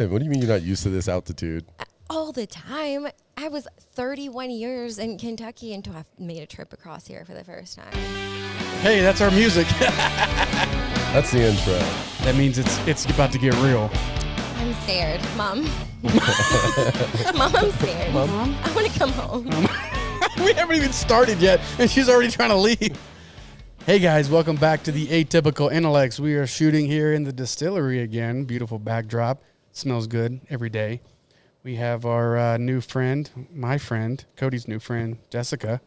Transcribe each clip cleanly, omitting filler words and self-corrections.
Hey, what do you mean you're not used to this altitude? All the time. I was 31 years in Kentucky until I made a trip across here for the first time. Hey, that's our music. That's the intro. That means it's about to get real. I'm scared, Mom. Mom, I'm scared. Mom? I want to come home. We haven't even started yet, and she's already trying to leave. Hey, guys, welcome back to the Atypical Intellects. We are shooting here in the distillery again. Beautiful backdrop. Smells good every day. We have our new friend, my friend, Cody's new friend, Jessica.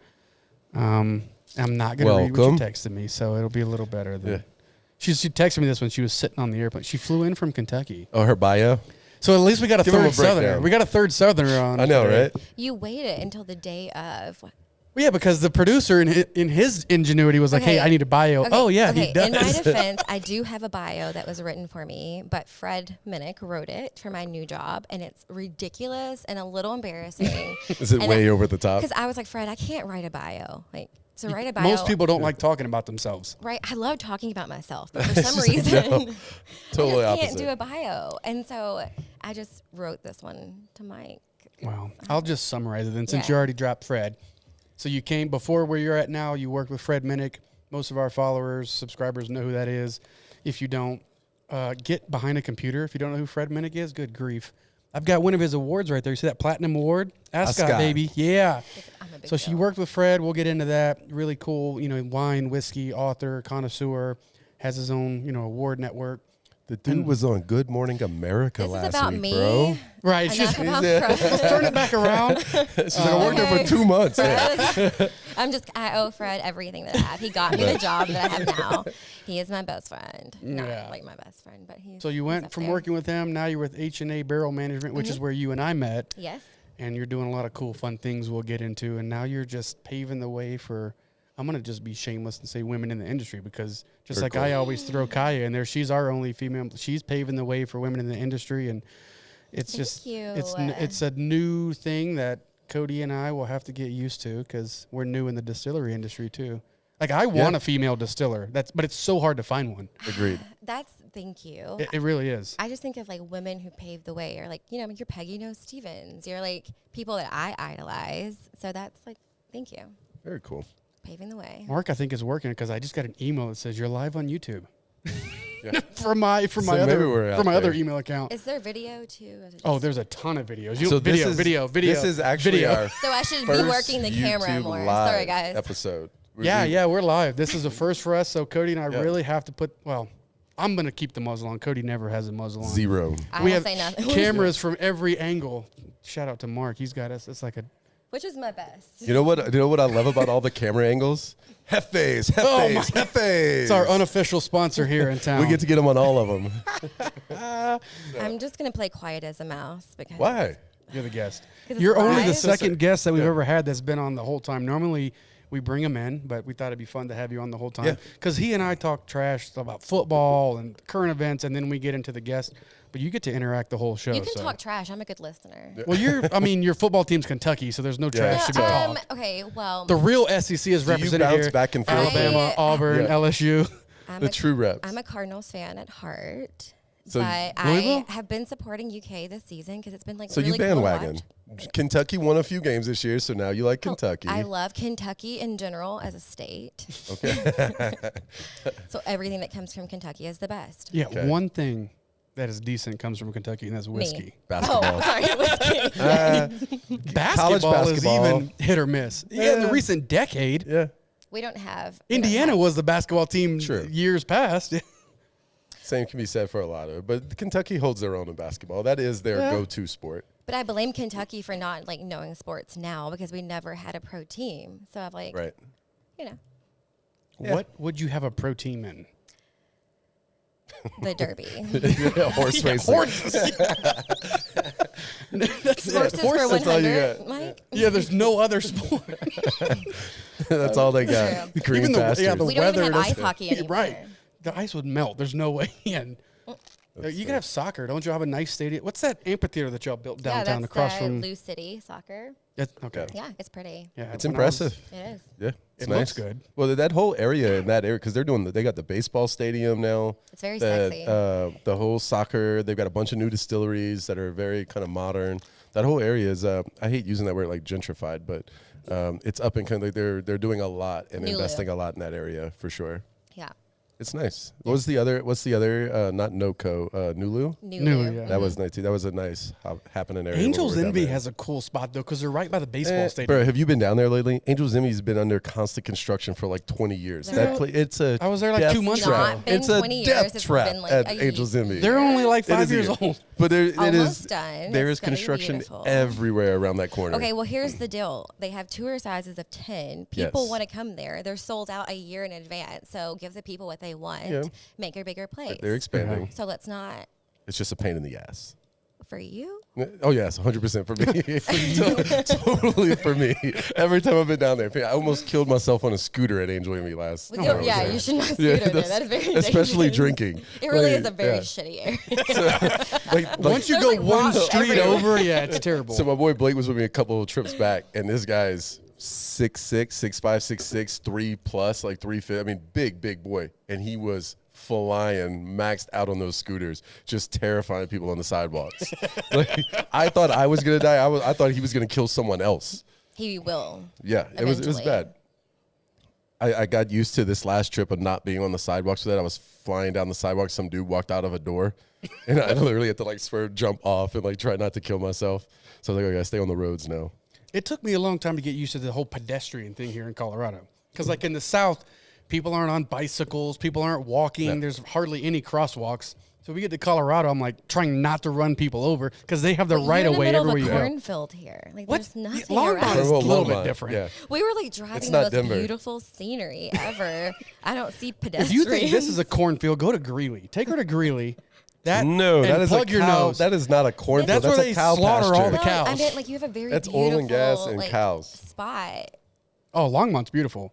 I'm not going to read what you texted me, so it'll be a little better than... Yeah. She texted me this when she was sitting on the airplane. She flew in from Kentucky. Oh, her bio? So at least we got a third Southerner. We got a third Southerner on. I know, today. right? You waited until the day of... Well, yeah, because the producer in his ingenuity was like, hey, I need a bio. Okay. Oh, yeah, okay. he does. In my defense, I do have a bio that was written for me, but Fred Minnick wrote it for my new job, and it's ridiculous and a little embarrassing. Is it way over the top? Because I was like, Fred, I can't write a bio. To write a bio. Most people don't like talking about themselves. Right. I love talking about myself, but for some reason, totally I just can't opposite. do a bio. And so I just wrote this one to Mike. Well, I'll just summarize it then, since you already dropped Fred. So you came before where you're at now. You worked with Fred Minnick. Most of our followers, subscribers know who that is. If you don't, get behind a computer. If you don't know who Fred Minnick is, good grief. I've got one of his awards right there. You see that Platinum Award? Ascot, baby. Yeah. So she worked with Fred. We'll get into that. Really cool, wine, whiskey, author, connoisseur, has his own, award network. The dude was on Good Morning America last week, This is about me, bro. Right. Just turn it back around. She's like, I worked there for 2 months. I owe Fred everything that I have. He got me the job that I have now. He is my best friend. Not like my best friend, but he's... So you went from working with him, now you're with H&A Barrel Management, which is where you and I met. Yes. And you're doing a lot of cool, fun things we'll get into. And now you're just paving the way for... I'm going to just be shameless and say women in the industry, because just like I always throw Kaya in there, she's our only female. She's paving the way for women in the industry, and it's it's a new thing that Cody and I will have to get used to, because we're new in the distillery industry too. Like, I want a female distiller, but it's so hard to find one. Agreed. Thank you. It really is. I just think of women who paved the way, or you're Peggy No Stevens. You're people that I idolize. So that's thank you. Very cool. Paving the way. Mark, I think, is working, because I just got an email that says you're live on YouTube. from my other email account. Is there video too? There's a ton of videos. Video. This is actually our so I should be working the camera YouTube more. Live Sorry, guys. Episode. We're live. This is a first for us. So Cody and I really have to put. Well, I'm gonna keep the muzzle on. Cody never has a muzzle on. Zero. We have say nothing. Cameras from every angle. Shout out to Mark. He's got us. It's like a. Which is my best. You know what I love about all the camera angles? Hefes. It's our unofficial sponsor here in town. We get to get them on all of them. I'm just going to play quiet as a mouse. Because Why? You're the guest. You're only the second guest that we've ever had that's been on the whole time. Normally, we bring him in, but we thought it'd be fun to have you on the whole time. Because he and I talk trash about football and current events, and then we get into the guest. But you get to interact the whole show. You can talk trash. I'm a good listener. Well, your football team's Kentucky, so there's no trash to be talked. Okay, well. The real SEC is represented here. Back and forth? Alabama, Auburn, LSU. The true reps. I'm a Cardinals fan at heart. So but I have been supporting UK this season because it's been so really you bandwagon. cool to watch. Kentucky won a few games this year, so now you like Kentucky. I love Kentucky in general as a state. Okay. So everything that comes from Kentucky is the best. Yeah, one thing that is decent comes from Kentucky, and that's whiskey. Me. Basketball. Oh, sorry, whiskey. Basketball is even hit or miss. In the recent decade. Yeah. We don't have. Indiana was the basketball team years past. Same can be said for a lot of it, but Kentucky holds their own in basketball. That is their go-to sport. But I blame Kentucky for not knowing sports now, because we never had a pro team. So I've right. What would you have a pro team in? The Derby. Horse racing. Horses for 100, Mike. Yeah, there's no other sport. That's all they got. Green pastures. We don't even have ice hockey anymore. Right. The ice would melt. There's no way in. You can have soccer. Don't you have a nice stadium? What's that amphitheater that y'all built downtown that's across from? Lou City Soccer. Okay. Yeah, it's pretty. Yeah, It's impressive. It is. Yeah, It nice. looks good. Well, that whole area in that area, because they got the baseball stadium now. It's very sexy. The whole soccer. They've got a bunch of new distilleries that are very kind of modern. That whole area is. I hate using that word like gentrified, but it's up and kind of they're doing a lot and investing a lot in that area for sure. Yeah. It's nice. What's the other? Not NoCo. Nulu. Nulu, yeah. That was nice too. That was a nice happening area. Angels when we were down Envy there. has a cool spot though, because they're right by the baseball stadium. Bro, have you been down there lately? Angels Envy's been under constant construction for like 20 years. It's a. I was there like 2 months trap. ago. Been It's a 20 years. death It's trap been like at a Angels Envy. They're only like It 5 is years a- old. But it Almost is done. there It's is gonna be construction beautiful. everywhere around that corner. Okay, well, here's the deal. They have tour sizes of 10. People Yes. want to come there. They're sold out a year in advance. So give the people what they want. Yeah. Make a bigger place. They're expanding. So let's not, It's just a pain in the ass. for you. Oh yes, 100% for me. Totally for me. Every time I've been down there, I almost killed myself on a scooter at Angel Envy last. Well, you should not scooter there. That's very especially dangerous. drinking. It really Like, is a very yeah. shitty area. Once You There's, go like, one rocks street everywhere. over, yeah, it's terrible. So my boy Blake was with me a couple of trips back, and this guy's 6'6", 6'5", 6'6", 3+, like 350. I mean, big boy, and he was flying, maxed out on those scooters, just terrifying people on the sidewalks. Like, I thought I was gonna die. I thought he was gonna kill someone else. He will. Yeah, it was Eventually. bad. I got used to this last trip of not being on the sidewalks with that. I was flying down the sidewalk. Some dude walked out of a door, and I literally had to like swerve, jump off, and like try not to kill myself. So I was like, I gotta stay on the roads now. It took me a long time to get used to the whole pedestrian thing here in Colorado. Because like in the South, people aren't on bicycles, people aren't walking, Yeah. there's hardly any crosswalks. So we get to Colorado, I'm like trying not to run people over because they have the But right you're of way in the middle everywhere you of a go. cornfield here. Like, What? there's nothing Longmont around. is a little bit Longmont, different. Yeah. We were like driving It's the not most Denver. beautiful scenery ever. I don't see If pedestrians. you think this is a cornfield, go to Greeley. Take her to Greeley. No, and that is plug a your cow. nose. That is not a cornfield. That's where a they cow slaughter all pasture. the cows. I meant like you have a very That's beautiful oil and gas and like, cows. spot. Oh, Longmont's beautiful.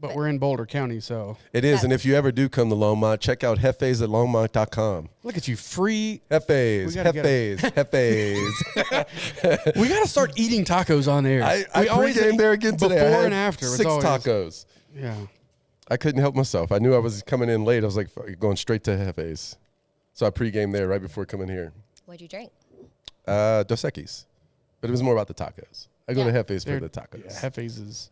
But we're in Boulder County, so It is, and if you ever do come to Longmont, check out Hefes at Longmont.com. look at you, free. Hefes, We gotta get Hefes. We got to start eating tacos on air. I We always pre-gamed eat there again today. before I had and after. It's 6 always- tacos. Yeah. I couldn't help myself. I knew I was coming in late. I was like going straight to Hefes. So I pre-gamed there right before coming here. What'd you drink? Dos Equis. But it was more about the tacos. I go to Hefes for They're- the tacos. Yeah, Hefes is.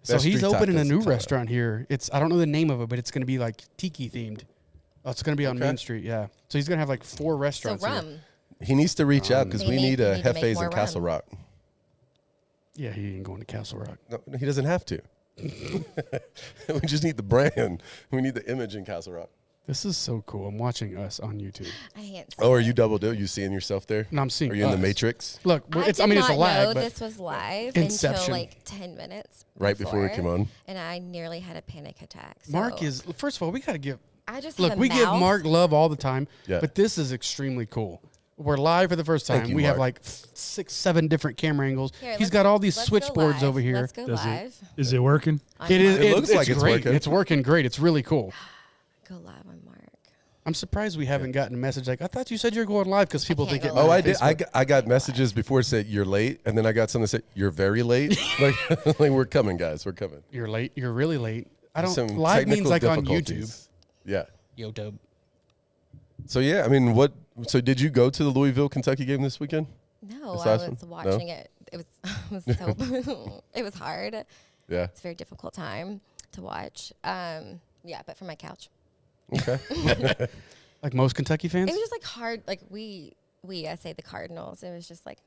So Best he's street opening tacos a in new Colorado. restaurant here. I don't know the name of it, but it's going to be like tiki themed. Oh, it's going to be on Okay. Main Street. Yeah. So he's going to have like 4 So restaurants. here. rum. He needs to reach out because We we need- need a we need to make Hefes more in Castle rum. Rock. Yeah, he ain't going to Castle Rock. No, he doesn't have to. We just need the brand. We need the image in Castle Rock. This is so cool. I'm watching us on YouTube. I can't see Oh, are it. you double dip? You seeing yourself there? And I'm seeing Are you in the us. Matrix? Look, I it's did it's a not lag, know but this was live Inception. until like 10 minutes Right before we came on. and I nearly had a panic attack. So Mark is first of all, we got to give I just Look, have a we give mouth. Mark love all the time, Yeah. but this is extremely cool. We're live for the first time. Thank you, we have Mark. like 6, 7 different camera angles. Here, He's let's- got all these let's go switchboards live. over here. Let's go Does it- live. Is it working? on It is. Mark. It looks like it's great. working. It's working great. It's really cool. Go live on Mark. I'm surprised we haven't gotten a message like, I thought you said you were going live because people can't think it. go Oh, live. I did. I got messages before it said you're late, and then I got something that said you're very late. like we're coming, guys. We're coming. You're late. You're really late. I don't. Some Live means technical like on YouTube. difficulties. Yeah. YouTube. So yeah, I mean, what? So did you go to the Louisville, Kentucky game this weekend? No, This I last was one? No? watching it. It was so it was hard. Yeah. It's a very difficult time to watch. Yeah, but from my couch. Okay. Like most Kentucky fans. It was just like hard. Like I say the Cardinals. It was just like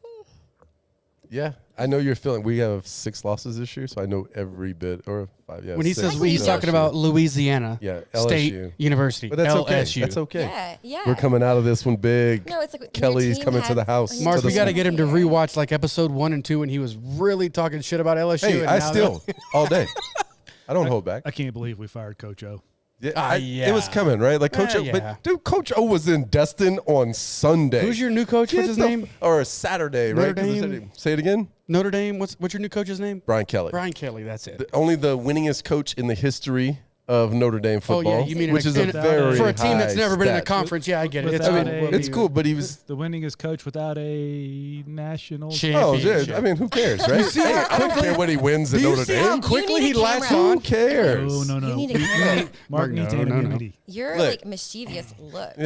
Yeah, I know you're feeling. We have 6 losses this year, so I know every bit or 5. Yeah. when he 6. says Like he's LSU. talking about Louisiana Yeah, State LSU. University, But that's okay. LSU. That's okay. yeah. We're coming out of this one big. No, it's like when your Kelly's team coming to has- the house. when your Mark, to we the got to sun. get him to here. rewatch like episode 1 and 2 when he was really talking shit about LSU. Hey, and I now still all day. I don't hold back. I can't believe we fired Coach O. Yeah, yeah. It was coming, right? Like Coach O, yeah. but dude, Coach O was in Destin on Sunday. Who's your new coach? What's his name? Or Saturday, Notre right? 'Cause it's Dame? Saturday. Say it again. Notre Dame. What's your new coach's name? Brian Kelly. Brian Kelly. That's it. Only the winningest coach in the history of Notre Dame football, you mean which is a very for a team that's high never been in a stat. conference. Yeah, I get it. Without It's cool, but he was. the winningest coach without a national Oh, Championship. dude. I mean, who cares, right? Hey, I don't care what he wins at Do you Notre see how Dame. quickly You he need a latched camera. on? Who cares? Oh, no. You need a camera. Mark needs anonymity. Your Look. like mischievous look.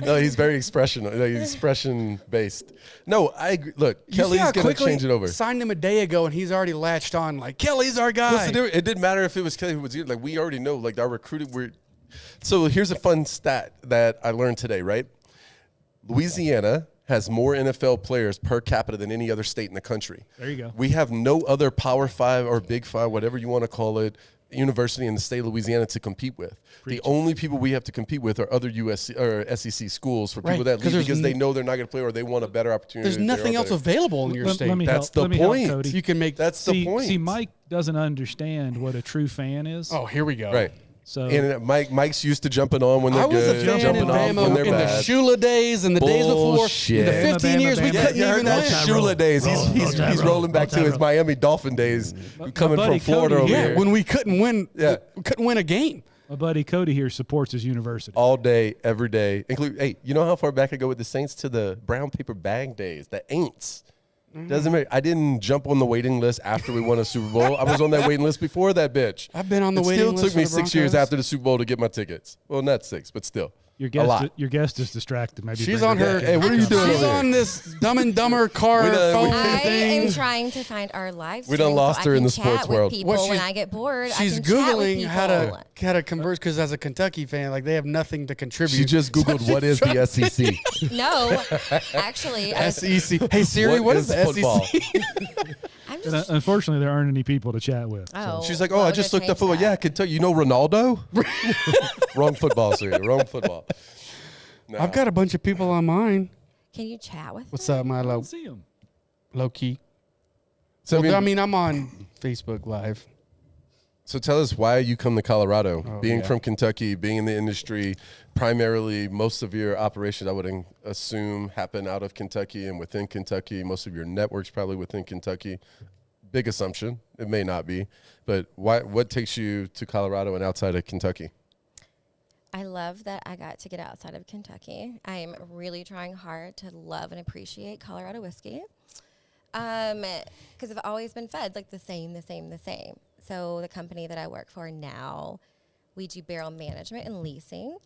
No, he's very expression. He's expression based. No, I agree. Look, You see how Kelly's gonna quickly change it over. Signed him a day ago, and he's already latched on. Like Kelly's our guy. What's the difference? It didn't matter if it was Kelly who was here. Like we already know. Like our recruiting. So here's a fun stat that I learned today. Right, Louisiana has more NFL players per capita than any other state in the country. There you go. We have no other Power 5 or Big 5, whatever you want to call it, university in the state of Louisiana to compete with. The only people we have to compete with are other USC or SEC schools for people Right, that 'cause leave because there's they know they're not going to play or they want a better opportunity. There's nothing else available in your state. That's the let me help point. Cody. You can make. That's the point. See, Mike doesn't understand what a true fan is. Oh, here we go. Right. So And Mike's used to jumping on when they're I was good, a fan in jumping off when Bama they're in the bad. Shula days and the days before. Bullshit. In the Bama, 15 years we Bama, couldn't You heard even that win. Shula days. He's rolling back to his Miami Dolphin days, coming buddy from Florida Cody over Yeah, here. when we couldn't win. Yeah. We couldn't win a game. my buddy Cody here supports his university. All day, every day. Hey, you know how far back I go with the Saints to the brown paper bag days, the Aints. Doesn't matter. I didn't jump on the waiting list after we won a Super Bowl. I was on that waiting list before that bitch. I've been on the It waiting still list took for me the 6 years Broncos. after the Super Bowl to get my tickets. Well, not 6, but still. Your a lot. guest is distracted. Maybe She's bring on her. back Hey, in. what are you doing She's over on there? this Dumb and Dumber car We done- phone I thing. am trying to find our live We stream done lost so her I in can the sports chat world. With people Well, when she's- I get bored, She's I can chat with Googling people. how to converse because as a Kentucky fan, like they have nothing to contribute. She just Googled what is the SEC. No, actually, SEC. Hey Siri, what is the football? SEC? I'm And, just. unfortunately, there aren't any people to chat with. Oh, She's like, well, I we'll just go looked up change football. that. Yeah, I can tell you. You know Ronaldo? Wrong football, Siri. Wrong football. No. I've got a bunch of people on mine. Can you chat with? What's up, my I low don't see him. key? So, Well, I mean, I'm on Facebook Live. So tell us why you come to Colorado. Oh, being yeah. from Kentucky, being in the industry, primarily most of your operations, I would assume, happen out of Kentucky and within Kentucky. Most of your networks probably within Kentucky. Big assumption. It may not be. But what takes you to Colorado and outside of Kentucky? I love that I got to get outside of Kentucky. I am really trying hard to love and appreciate Colorado whiskey. Because I've always been fed like the same. So the company that I work for now, we do barrel management and leasing.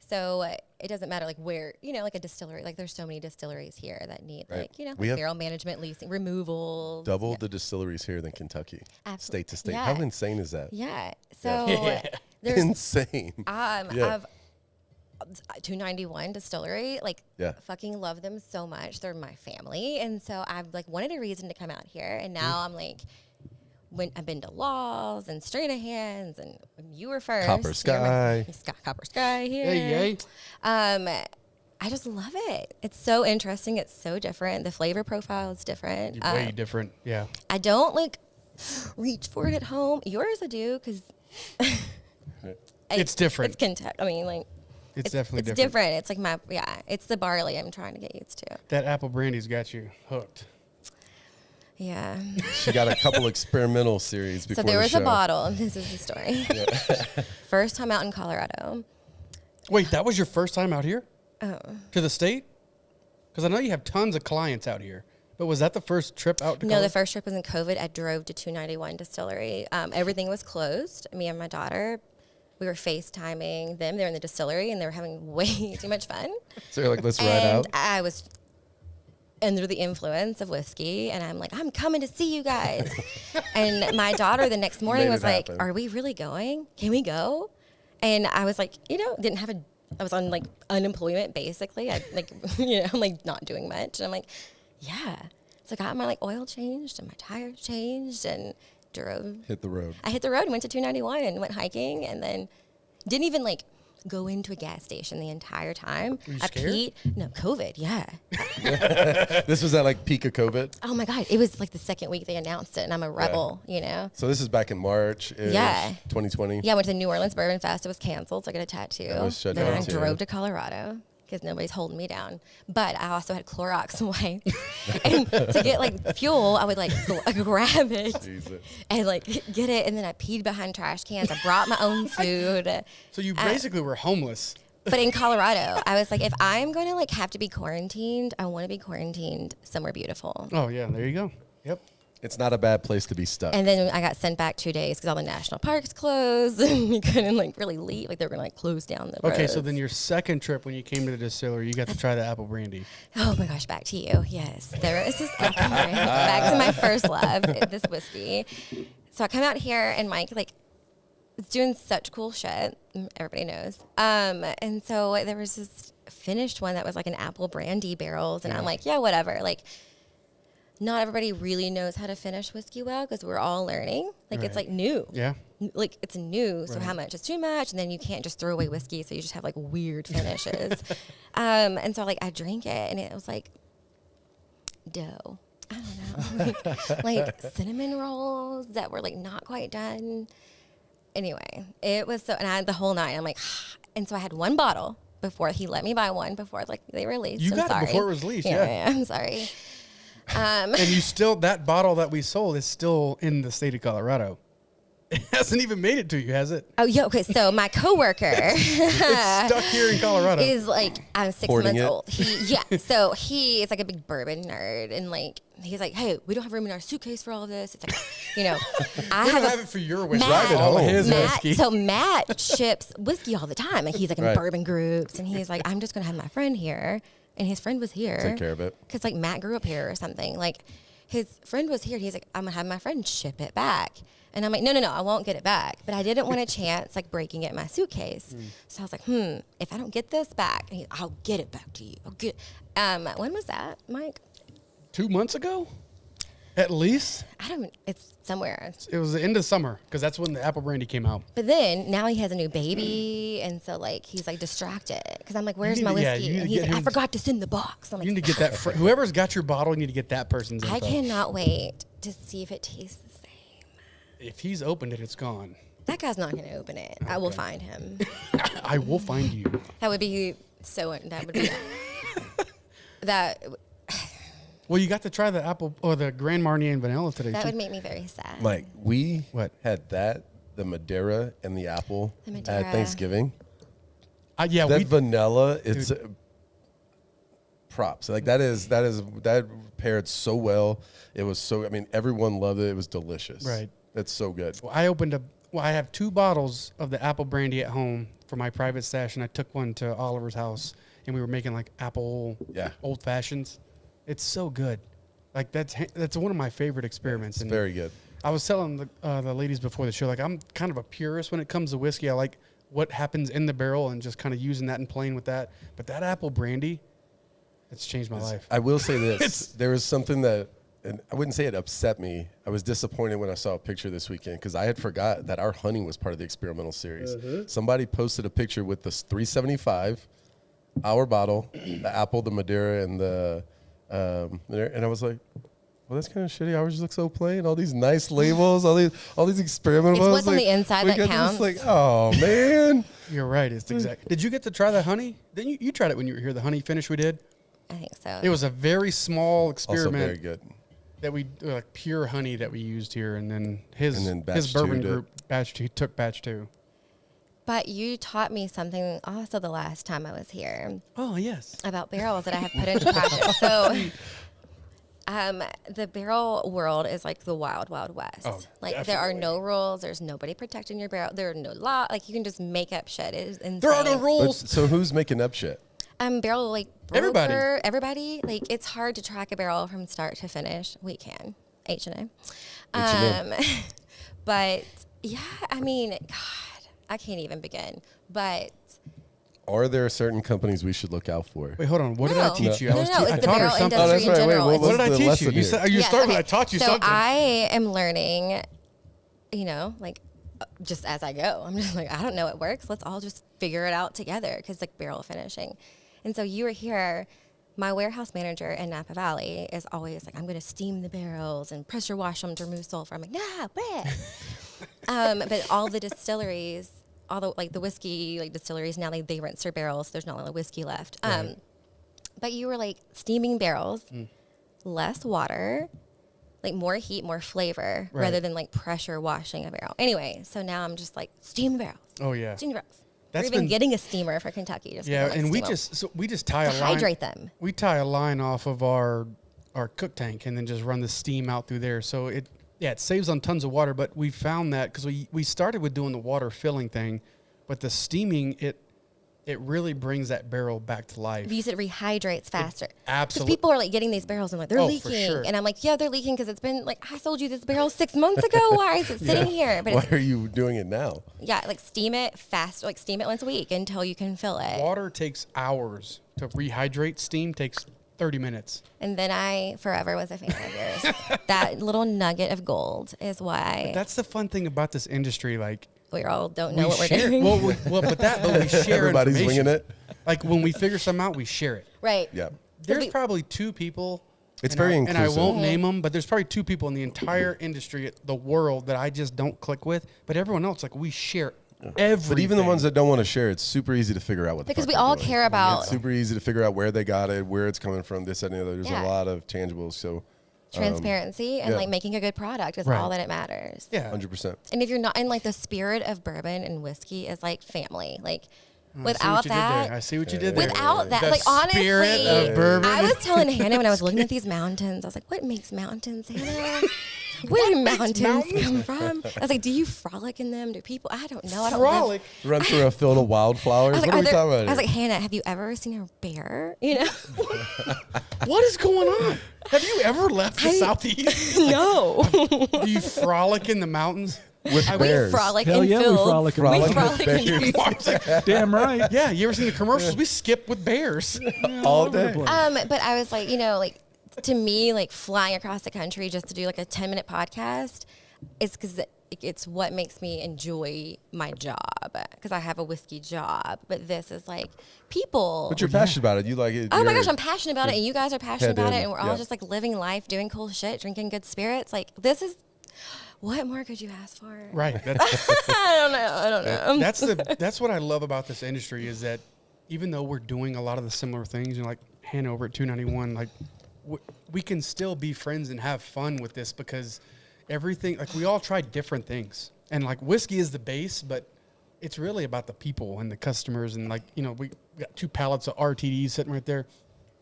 So it doesn't matter like where, like a distillery, like there's so many distilleries here that need Right. like, barrel management, leasing, removal. Double the distilleries here than Kentucky. Absolutely. State to state. Yeah. How insane is that? Yeah. So there's Insane. Yeah. I've 291 Distillery, Yeah. fucking love them so much. They're my family, and so I've like wanted a reason to come out here, and now I'm like, when I've been to Laws and Stranahan's, and you were first. Copper You're Sky. Copper Sky here. Hey. I just love it. It's so interesting. It's so different. The flavor profile is different. Way different. Yeah. I don't like reach for it at home. Yours I do because It's different. It's Kentucky. I mean, like. It's definitely it's different. It's like it's the barley I'm trying to get used to. That apple brandy's got you hooked. Yeah. She got a couple experimental series before So there the was show. a bottle, and this is the story. First time out in Colorado. Wait, that was your first time out here? Oh. To the state? Because I know you have tons of clients out here. But was that the first trip out to No, Colorado? the first trip was in COVID. I drove to 291 Distillery. Everything was closed. Me and my daughter, we were FaceTiming them. They're in the distillery, and they were having way too much fun. So you're like, let's ride And out. I was under the influence of whiskey, and I'm like, I'm coming to see you guys. And my daughter the next morning Made was it like, happen. are we really going? Can we go? And I was like, I was on like unemployment basically. I'm like not doing much. And I'm like, yeah. So I got my like oil changed and my tires changed and drove. Hit the road. I hit the road and went to 291 and went hiking, and then didn't even like go into a gas station the entire time. Were you I scared? peed. No, COVID, yeah. This was at like peak of COVID. Oh my God, it was like the second week they announced it, and I'm a rebel, So this is back in March. Yeah. 2020. Yeah, I went to New Orleans Bourbon Fest. It was canceled, so I got a tattoo. It was shut then down I too. drove to Colorado because nobody's holding me down. But I also had Clorox wipes And to get like fuel, I would like grab it Jesus. and like get it. And then I peed behind trash cans. I brought my own food. So you basically were homeless. But in Colorado, I was like, if I'm going to like have to be quarantined, I want to be quarantined somewhere beautiful. Oh yeah, there you go. Yep. It's not a bad place to be stuck. And then I got sent back 2 days because all the national parks closed and you couldn't like really leave. Like they were going to like close down the Okay, roads. so then your second trip when you came to the distillery, you got to try the apple brandy. Oh my gosh, back to you. Yes. There is this back to my first love, this whiskey. So I come out here and Mike like is doing such cool shit. Everybody knows. And so there was this finished one that was like an apple brandy barrels. And I'm like, yeah, whatever. Like not everybody really knows how to finish whiskey well because we're all learning. Like it's like new. Yeah. Like it's new. So how much is too much? And then you can't just throw away whiskey. So you just have like weird finishes. And so like I drank it and it was like dough. I don't know. like cinnamon rolls that were like not quite done. Anyway, it was so, and I had the whole night. I'm like, and so I had one bottle before he let me buy one before like they released. You I'm got sorry. it before it was released, yeah. I'm sorry. And you still, that bottle that we sold is still in the state of Colorado. It hasn't even made it to you, has it? Oh, yeah. Okay. So my coworker It's stuck here in Colorado. is like, I'm 6 Hoarding months it? old. So he is like a big bourbon nerd. And like, he's like, hey, we don't have room in our suitcase for all of this. It's like, you know, I we don't have have it for your whiskey. Matt, Drive it home. His Matt, whiskey. so Matt ships whiskey all the time. Like he's like in Right. bourbon groups. And he's like, I'm just going to have my friend here. And his friend was here. Take care of it. Because like Matt grew up here or something. Like his friend was here. And he's like, I'm going to have my friend ship it back. And I'm like, no, I won't get it back. But I didn't want a chance like breaking it in my suitcase. So I was like, if I don't get this back, and I'll get it back to you. I'll get. When was that, Mike? 2 months ago? At least? It's somewhere. It was the end of summer because that's when the apple brandy came out. But then now he has a new baby, and so like he's like distracted because I'm like, "Where's need my to- yeah, whiskey?" you need And to he's get like, "I him- forgot to send the box." I'm You need like, to get that. Whoever's got your bottle, you need to get that person's info. I cannot wait to see if it tastes the same. If he's opened it, it's gone. That guy's not going to open it. I will find him. I will find you. That would be so. That would be that. Well, you got to try the apple or the Grand Marnier and vanilla today, That too. would make me very sad. Mike, we What? had that, the Madeira and the apple The Madeira. at Thanksgiving. Yeah, That we vanilla, it's props. Like that paired so well. It was so, I mean, everyone loved it. It was delicious. Right. It's so good. Well, I have 2 bottles of the apple brandy at home for my private stash, and I took one to Oliver's house, and we were making like apple old fashions. It's so good. Like that's one of my favorite experiments. It's and very good. I was telling the ladies before the show, like I'm kind of a purist when it comes to whiskey. I like what happens in the barrel and just kind of using that and playing with that. But that apple brandy, it's changed my life. I will say this. There was something that, and I wouldn't say it upset me. I was disappointed when I saw a picture this weekend because I had forgot that our honey was part of the experimental series. Somebody posted a picture with this 375, our bottle, the apple, the Madeira, and the and I was like, well, that's kind of shitty. Ours look so plain. All these nice labels, all these experimental. It's I was what's on the inside we that got this, counts. like, oh man. You're right. It's exact. Did you get to try the honey? Then you tried it when you were here. The honey finish we did. I think so. It was a very small Also experiment. very good. That we like pure honey that we used here, and then his batch his bourbon two group took batch 2. But you taught me something also the last time I was here Oh yes, about barrels that I have put into practice. So, the barrel world is like the wild, wild west. Oh, like there are no rules. There's nobody protecting your barrel. There are no law. Like you can just make up shit. It is insane. there are no But, rules. so who's making up shit? Barrel like broker, Everybody. everybody. Like it's hard to track a barrel from start to finish. We can H&A. H&M. But yeah, I mean, God, I can't even begin. But Are there certain companies we should look out for? Wait, hold on. What did I teach you? No, I it's the taught her barrel something. industry Oh, that's in right. Wait, general. what What did I the teach you? lesson You here? said you Yes, started with okay. I taught you so something. I am learning, you know, like just as I go. I'm just like, I don't know it works. Let's all just figure it out together because like barrel finishing. And so you were here. My warehouse manager in Napa Valley is always like, I'm going to steam the barrels and pressure wash them to remove sulfur. I'm like, nah, but all the distilleries, all the like the whiskey like distilleries now they rinse their barrels. There's not a lot of whiskey left. But you were like steaming barrels less water, like more heat, more flavor, rather than like pressure washing a barrel. Anyway, so now I'm just like steam the barrels. Oh yeah. Steam the barrels. That's We're even been- getting a steamer for Kentucky. Just Yeah, because, like, and we steam 'em. just tie a to line. hydrate them. We tie a line off of our cook tank and then just run the steam out through there. So it saves on tons of water. But we found that because we started with doing the water filling thing, but the steaming it really brings that barrel back to life. You said rehydrates faster. Because Absolutely. people are like getting these barrels and like, they're Oh, leaking. for sure. And I'm like, yeah, they're leaking because it's been like, I sold you this barrel 6 months ago. Why is it sitting here? But Why it's, are you doing it now? yeah, like steam it fast, like steam it once a week until you can fill it. Water takes hours to rehydrate. Steam takes 30 minutes. And then I forever was a fan of yours. That little nugget of gold is why That's the fun thing about this industry. Like we all don't know what we're share. doing. But we share Everybody's information. winging it. Like when we figure something out, we share it. Right. Yeah. There's we- probably 2 people. It's and very and I inclusive. won't name them, but there's probably 2 people in the entire industry, the world, that I just don't click with. But everyone else, like we share everything. But even the ones that don't want to share, it's super easy to figure out what. Because the we fuck all they're doing. care about- It's super easy to figure out where they got it, where it's coming from, this, that, and the other. There's Yeah. a lot of tangibles. So Transparency and yeah. like making a good product is Right. all that it matters. yeah. 100%. And if you're not in like the spirit of bourbon and whiskey is like family. Like I see without what you did that, there. I see what you did there. without that, The like honestly, spirit of bourbon. I was telling Hannah when I was looking at these mountains, I was like, what makes mountains, Hannah? Where do mountains come from? I was like, do you frolic in them? Do people? I don't know. I don't Frolic. Run through a field of wildflowers. I was like, What are we talking about? I was like, here? Hannah, have you ever seen a bear? You know? What is going on? Have you ever left the southeast? No. Do you frolic in the mountains? With We bears. frolic Hell in yeah, we fields. frolic in Frolic We with frolic in bears. Damn right. Yeah, you ever seen the commercials? We skip with bears. All day. But I was like, you know, like to me, like flying across the country just to do like a 10-minute podcast is because it's what makes me enjoy my job because I have a whiskey job. But this is like people. But you're passionate about it. You like it. Oh my You're- gosh, I'm passionate about it, and you guys are passionate head about in, it, and we're all yeah. just like living life, doing cool shit, drinking good spirits. Like this is, what more could you ask for? Right. That's, I don't know. that's what I love about this industry is that even though we're doing a lot of the similar things, you know, like Hanover at 291, like we can still be friends and have fun with this because everything, like we all try different things, and like whiskey is the base, but it's really about the people and the customers, and like, you know, we got 2 pallets of RTDs sitting right there.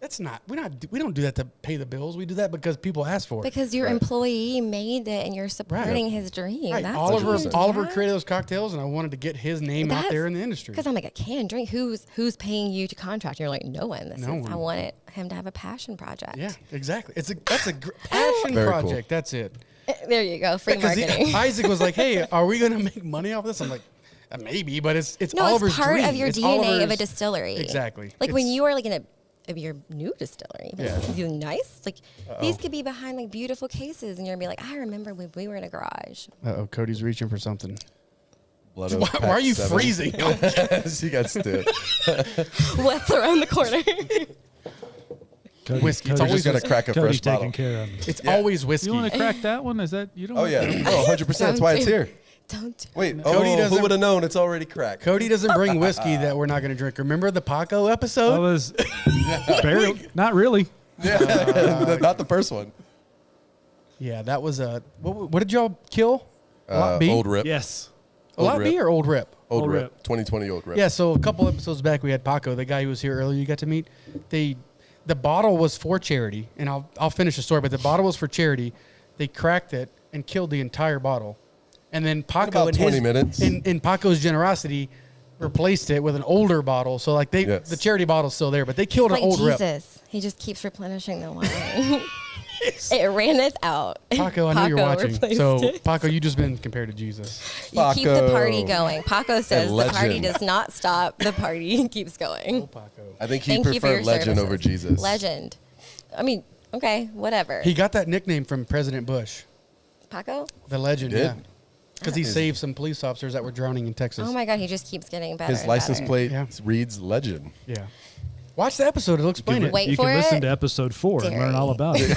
That's not, we don't do that to pay the bills. We do that because people ask for it. Because your employee made it, and you're supporting his dream. Right. That's Oliver huge. created those cocktails, and I wanted to get his name out there in the industry. Because I'm like, I can't drink. Who's paying you to contract? And you're like, no one. No one. I wanted him to have a passion project. Yeah, exactly. That's a passion Very cool. project. That's it. There you go. Free Because marketing. Isaac was like, "Hey, are we going to make money off this?" I'm like, maybe, but it's No, Oliver's it's part dream. of your It's DNA of a Oliver's- distillery. Exactly. Like when It's- you are like in your new distillery, Yeah. you nice. Like these could be behind like beautiful cases, and you're gonna be like, I remember when we were in a garage. Uh-oh, Cody's reaching for something. Blood Oak Why Pack are you 7. freezing? Yes, you got stiff. What's around the corner? Cody, Whiskey. It's We're always just gonna crack a Cody's fresh taking bottle. care of me. It's always whiskey. You want to crack that one? Is that you don't? Oh yeah. Oh, 100%. That's why it's here. Don't. do Wait. Cody Oh, doesn't- who would have known? It's already cracked. Cody doesn't bring whiskey that we're not going to drink. Remember the Paco I episode? was barely, not really. Not the first one. Yeah, that was a. What did y'all kill? Lot B? Old Rip. Yes. Lot Old B Rip. or Old Rip? Old Old Rip. Rip. 2020 Old Rip. Yeah, so a couple episodes back we had Paco, the guy who was here earlier you got to meet. The bottle was for charity, and I'll finish the story, but the bottle was for charity. They cracked it and killed the entire bottle. And then Paco about in 20 his, minutes. in Paco's generosity replaced it with an older bottle. So like Yes. the charity bottle's still there, but they killed like an Old Rip. Jesus. He just keeps replenishing the wine. It ranneth out. Paco, I know you're watching. replaced So it. Paco, you just been compared to Jesus. You keep the party Paco. going. Paco says the legend. party does not stop. The party keeps going. Paco. I think he Thank you for your preferred legend services. over Jesus. Legend. I mean, okay, whatever. He got that nickname from President Bush, Paco? the legend. He did? Yeah, because he saved some police officers that were drowning in Texas. Oh my God, he just keeps getting better. His and license better. plate Yeah. reads legend. Yeah, watch the episode; it'll explain it. Wait you for can listen it. to episode 4 and learn all about it.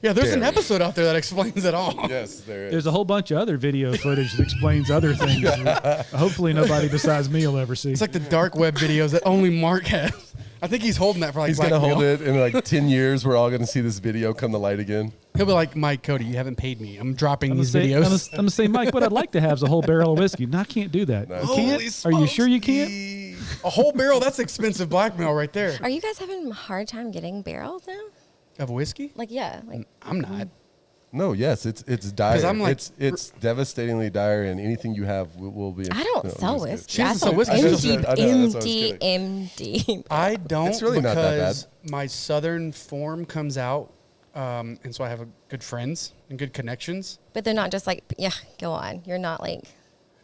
Yeah, there's an Dairy. episode out there that explains it all. Yes, there is. There's a whole bunch of other video footage that explains other things. that hopefully, nobody besides me will ever see. It's like the dark web videos that only Mark has. I think he's holding that for like He's going to hold blackmail. it in like 10 years. We're all going to see this video come to light again. He'll be like, Mike, Cody, you haven't paid me. I'm dropping I'm these gonna say, videos. I'm gonna say, Mike, what I'd like to have is a whole barrel of whiskey. No, I can't do that. No. You can't? Are you sure you can't? A whole barrel, that's expensive blackmail right there. Are you guys having a hard time getting barrels now? Of whiskey? Like, yeah. Like, I'm not. No, yes, it's dire. I'm like- it's devastatingly dire, and anything you have will be. I don't sell just whiskey. She doesn't I sell sell whiskey. She just- I know, that's what I was empty, kidding. empty. I don't It's really not that because my southern form comes out, and so I have good friends and good connections. But they're not just like, yeah, go on. You're not like,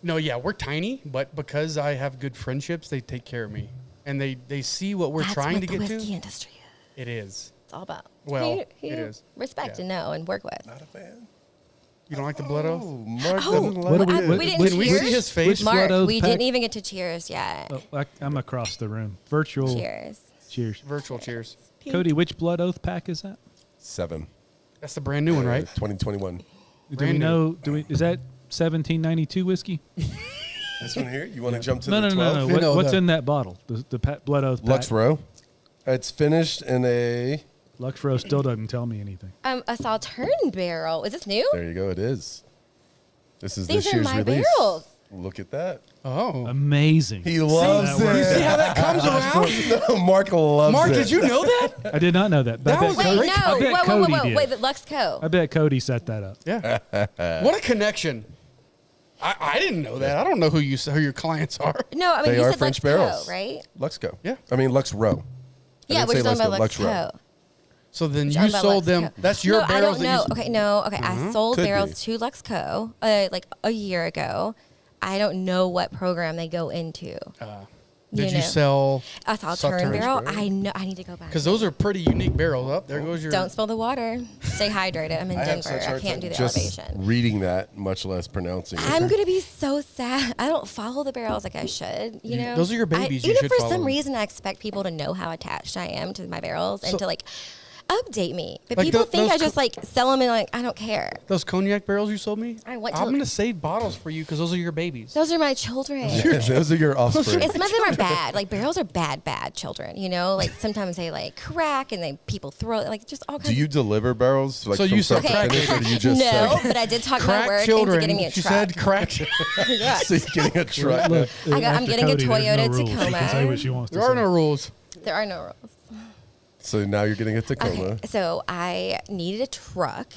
No, yeah, we're tiny, but because I have good friendships, they take care of me. And they see what we're that's trying what to the get whiskey to. industry is. It is. It's all about. Well, who it is. Respect Yeah. and know and work with. Not a fan. You don't like the blood oath? Oh, Mark Oh, doesn't what like do it. we- we didn't Can we cheers? see his face? Which Mark, blood oath we pack? didn't even get to cheers yet. Oh, I'm across the room. Virtual. Cheers. Cheers. Virtual cheers. Cody, which blood oath pack is that? 7. That's the brand new one, right? 2021. Do we Brand new. know? Is that 1792 whiskey? This one here. You want to jump to No, the no, 12? no, no. No, no, What's the- in that bottle? The blood oath pack. Lux Row. It's finished in a. Lux Row still doesn't tell me anything. A Sauterne barrel. Is this new? There you go. It is. This is These this are year's my release. barrels. Look at that. Oh. Amazing. He loves that it. You see how that comes around? No, Mark loves Mark, it. did you know that? I did not know that. That was Wait, great. no. I bet Cody did. Wait, the Lux Co. I bet Cody set that up. Yeah. What a connection. I didn't know that. I don't know who your clients are. No, I mean, They you are said French Lux barrels. Co, right? Luxco. Yeah. I mean, Lux Row. Yeah, we're talking about Lux Row. Co. So then Which you owned by sold Lux them. Co. That's your no, barrels. I don't know. Okay, no. Okay, I sold Could barrels be. to Lux Co. Like a year ago. I don't know what program they go into. Did you know. sell A Sauterne Sauternes barrel? barrel? I know. I need to go back. Because those are pretty unique barrels. Up there goes your. Don't spill the water. Stay hydrated. I'm in I have Denver. such I hard can't time do the just elevation. reading that, much less pronouncing it. I'm gonna be so sad. I don't follow the barrels like I should. You know, those are your babies. You even should for follow some them. reason, I expect people to know how attached I am to my barrels and So- to like update me. But Like people tho- think those I just like sell them and like I don't care. Those cognac barrels you sold me. I went I'm to- gonna save bottles for you because those are your babies. Those are my children. Those are your offspring. And some of them are bad. Like barrels are bad children. You know, like sometimes they like crack and they people throw like just all kinds. Do you deliver barrels? Like So from you said start to crack- finish, or do you just no, but I did talk my Crack work children. into getting me a She truck. said crack. so you're getting a truck? Look, I'm after getting a Cody, there's Toyota no rules. She Tacoma. can say what she wants to There are say. no rules. There are no rules. So now you're getting a Tacoma. Okay, so I needed a truck,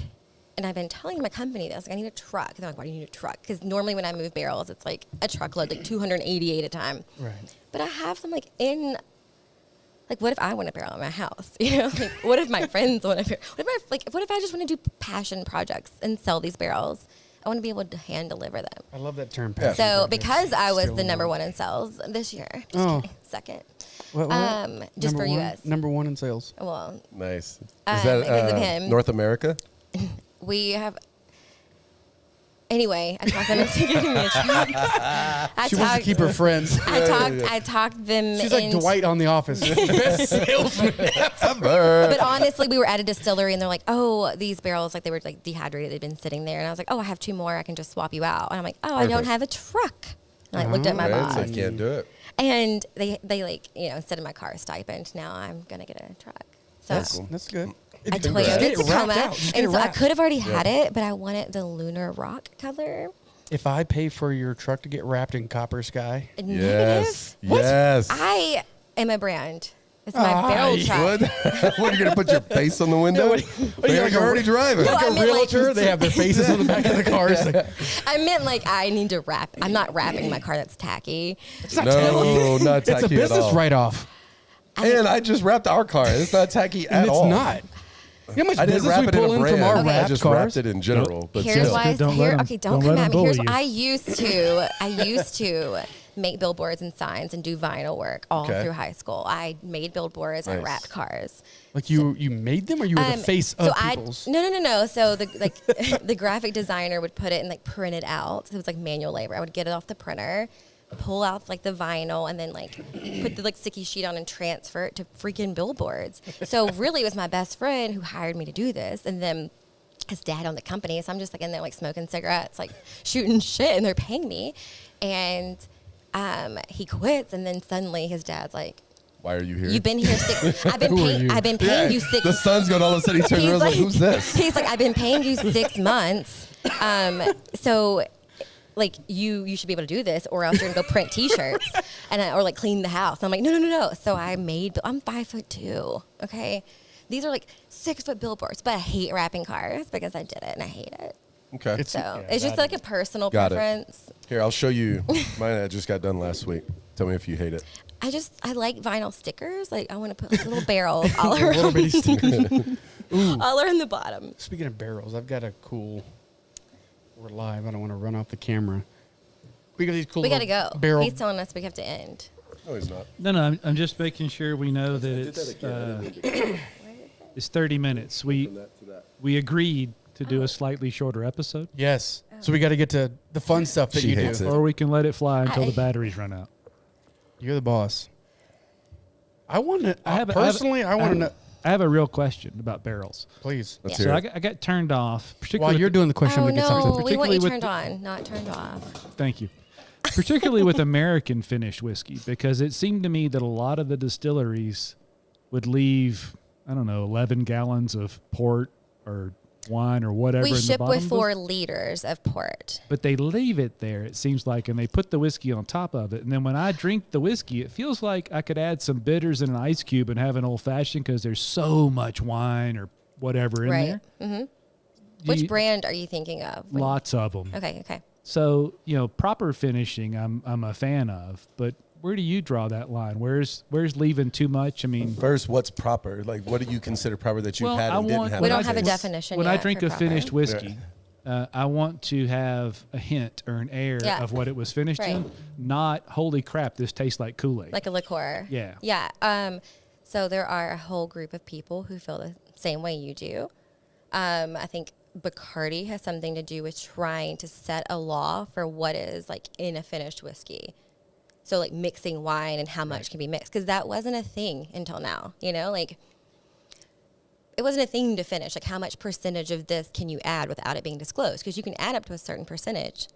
and I've been telling my company this. Like, I need a truck. They're like, why do you need a truck? Because normally when I move barrels, it's like a truckload, like 288 at a time. Right. But I have them like in. Like, what if I want a barrel in my house? You know, like, what if my friends want a barrel? What if I just want to do passion projects and sell these barrels? I want to be able to hand deliver them. I love that term. Yeah. passion So projects. because I was Still the number love one in sales this year, just Oh. kidding, second. What? Just Number for one? US. Number one in sales. Well, Nice. Is because that of him. North America? we have. Anyway, I talked them into getting me a truck. She wants to keep her friends. I talked them. She's like into- Dwight on The Office. Best salesman. But honestly, we were at a distillery and they're like, "Oh, these barrels like they were like dehydrated. They'd been sitting there." And I was like, "Oh, I have 2 more. I can just swap you out." And I'm like, "Oh, I don't Perfect. have a truck." And I looked at my Right? boss, So you can't do it. and they like instead of my car stipend, now I'm gonna get a truck. So That's good. a Just Toyota get it wrapped Tacoma, out. Just get and it so I wrapped. could have already had it, but I wanted the lunar rock color. If I pay for your truck to get wrapped in copper sky, Yes. Negative. Yes. I am a brand. It's my barrel truck. What? What, are you going to put your face on the window? what are you, like You're a- already driving. No, like I a meant, like- realtor, they have their faces on the back of the cars. Like, I meant like I need to wrap. I'm not wrapping my car. That's tacky. No, not tacky it's a business at all. write-off. And I just wrapped our car. It's not tacky And at all. it's not. You know how much I didn't business wrap we it in pull a in brand. from our I wrapped just cars? wrapped it in general. But Here's still. why. Don't let 'em- Okay, don't don't come let 'em at me. Here's bully what you. I used to make billboards and signs and do vinyl work all Okay. through high school. I made billboards. I Nice. wrapped cars. Like you made them, or you were the face of people's? No. So the the graphic designer would put it and like print it out. So it was like manual labor. I would get it off the printer, pull out like the vinyl, and then like put the like sticky sheet on and transfer it to freaking billboards. So really, it was my best friend who hired me to do this, and then his dad owned the company. So I'm just like in there like smoking cigarettes, like shooting shit, and they're paying me. And he quits, and then suddenly his dad's like, Why are you here? You've been here 6. I've been paying you 6. The sun's going all of a sudden. He turns around like, who's this? He's like, I've been paying you 6 months. So like you should be able to do this, or else you're gonna go print T-shirts or like clean the house. I'm like, no. So I'm 5'2". Okay, these are like 6-foot billboards, but I hate wrapping cars because I did it and I hate it. Okay. It's just like a personal preference. Here, I'll show you mine. I just got done last week. Tell me if you hate it. I like vinyl stickers. Like I want to put like little barrels all around. Little bitty stickers. All around the bottom. Speaking of barrels, I've got a cool. We're live. I don't want to run off the camera. We got these cool. We gotta go. Barrel. He's telling us we have to end. No, he's not. No, I'm just making sure we know that it's 30 minutes. We agreed to do a slightly shorter episode, Yes. So we got to get to the fun stuff that She you hates do. it. or we can let it fly until the batteries run out. You're the boss. I want to. I have I want to know. I have a real question about barrels. Please. Let's So hear I it. got turned off, particularly While you're doing the question, Oh I'm gonna get something. no, we want you particularly with turned on, not turned off. Thank you. Particularly with American finished whiskey, because it seemed to me that a lot of the distilleries would leave, 11 gallons of port or wine or whatever We in the ship bottom with of 4 it. liters of port. But they leave it there, it seems like, and they put the whiskey on top of it. And then when I drink the whiskey, it feels like I could add some bitters in an ice cube and have an old fashioned because there's so much wine or whatever in Right. there. Which brand are you thinking of? Lots of them. Okay. So, proper finishing I'm a fan of, but where do you draw that line? Where's leaving too much? I mean, First, what's proper? Like, what do you consider proper that you've had and didn't have? We in don't the have a taste? definition when yet I drink for a proper. finished whiskey, I want to have a hint or an air Yeah. of what it was finished Right. in, not, holy crap, this tastes like Kool-Aid. Like a liqueur. Yeah. Yeah. So there are a whole group of people who feel the same way you do. I think Bacardi has something to do with trying to set a law for what is like in a finished whiskey. So like mixing wine and how much can be mixed, because that wasn't a thing until now. Like it wasn't a thing to finish. Like how much percentage of this can you add without it being disclosed? Because you can add up to a certain percentage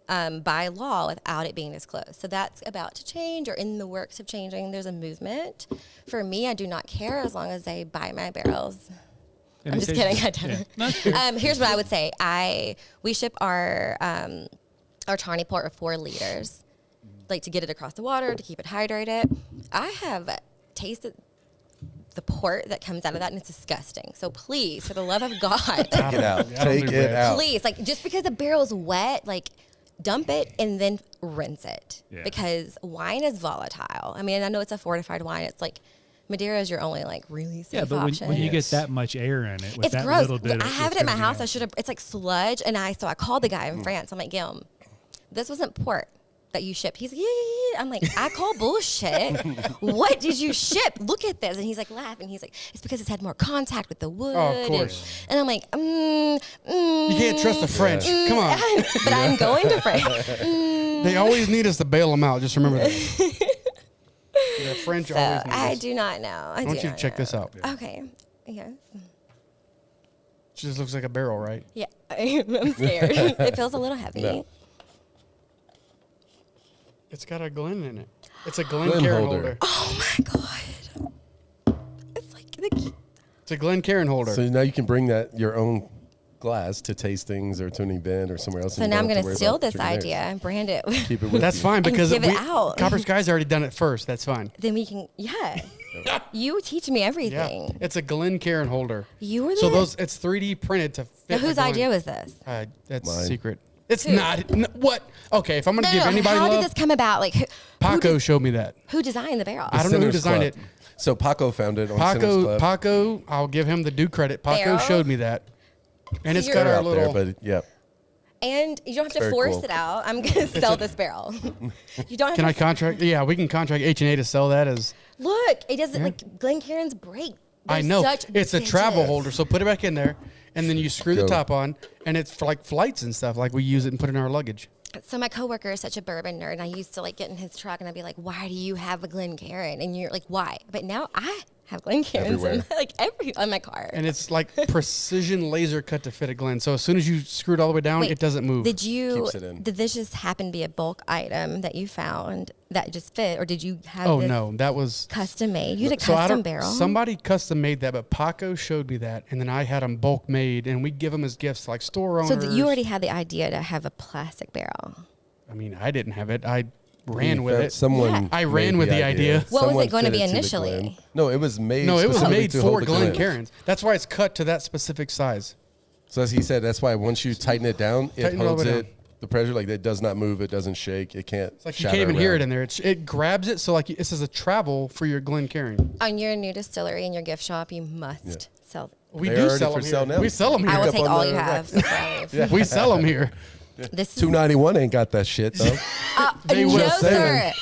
by law without it being disclosed. So that's about to change, or in the works of changing. There's a movement. For me, I do not care as long as they buy my barrels. And I'm it just tastes- kidding. I don't. Yeah. No, it's fair. Here's what I would say. We ship our tawny port with 4 liters, like to get it across the water, to keep it hydrated. I have tasted the port that comes out of that, and it's disgusting. So please, for the love of God, Take it out. I don't Take do it bad. out. please, like just because the barrel's wet, like dump it and then rinse it, Yeah. because wine is volatile. I mean, I know it's a fortified wine. It's like Madeira is your only like really safe Yeah, but option. when you get that much air in it, with It's that gross. little bit, I have it at my house. I I should have. It's like sludge, and so I called the guy in France. I'm like, Gilm, this wasn't port that you shipped. He's like, yeah. I'm like, I call bullshit. What did you ship? Look at this. And he's like laughing. He's like, it's because it's had more contact with the wood. Oh, of course. And I'm like, You can't trust the French. Come on. but I'm going to France. They always need us to bail them out. Just remember that. The French So always need I us. do not know. I want do you not to check know. this out. Okay. Yes. She just looks like a barrel, right? Yeah. I'm scared. It feels a little heavy. No. It's got a Glen in it. It's a Glen Glencairn holder. holder. Oh my God. It's like the It's a Glencairn holder. So now you can bring your own glass to tastings or to an event or somewhere else. So and you now I'm don't have going worry to steal about this drinking idea theirs. and brand it. Keep it with That's you. fine because give it out. Copper Sky's already done it first. That's fine. Then we can, yeah. You teach me Yeah, everything. it's a Glencairn holder. You were So the. it's 3D printed to fit. Now, whose the Glen. idea was this? That's Mine. secret. It's Who? not. What? Okay, if I'm gonna No, give no, anybody how love, did this come about? Like, Paco showed me that. who designed the barrel? I don't know who Sinners designed Club. it. So Paco found it on Sinners Club. Paco, I'll give him the due credit. Paco Barrel? showed me that, and it's you're- got They're our out little. there, but yeah. And you don't have to Very force cool. it out. I'm going to sell this barrel. You don't have Can to. I contract? Yeah, we can contract H&A to sell that as. Look, it doesn't, like, Glencairn's break. I They're know such it's a travel bitches. holder, so put it back in there, and then you screw the Go. top on, and it's for like flights and stuff. Like we use it and put it in our luggage. So my coworker is such a bourbon nerd, and I used to like get in his truck, and I'd be like, "Why do you have a Glencairn?" And you're like, "Why?" But now I have Glencairns Everywhere. on my car. And it's like precision laser cut to fit a Glen. So as soon as you screw it all the way down, Wait, it doesn't move. Did this just happen to be a bulk item that you found that just fit, or did you have? Oh this no, that was custom made. You had a so custom barrel. Somebody custom made that, but Paco showed me that, and then I had them bulk made, and we give them as gifts to like store owners. So you already had the idea to have a plastic barrel. I mean, I didn't have it. I ran with it. Someone. I ran made with the idea. What was Someone it going to fit be it the initially? Glen. No, it was made. No, it was specifically made to for hold the Glen. Glencairns. That's why it's cut to that specific size. So as he said, that's why once you tighten it down, it Tighten it all holds the way it. The pressure, like it does not move. It doesn't shake. It can't. It's like you can't even hear it in there. It grabs it, so like this is a travel for your Glencairn. On your new distillery in your gift shop, you must sell. We They're do already sell for them sale here. now. We sell them I here. will up take on all the you have. before I leave. We sell them here. This is $291 ain't got that shit though. They no, will sir.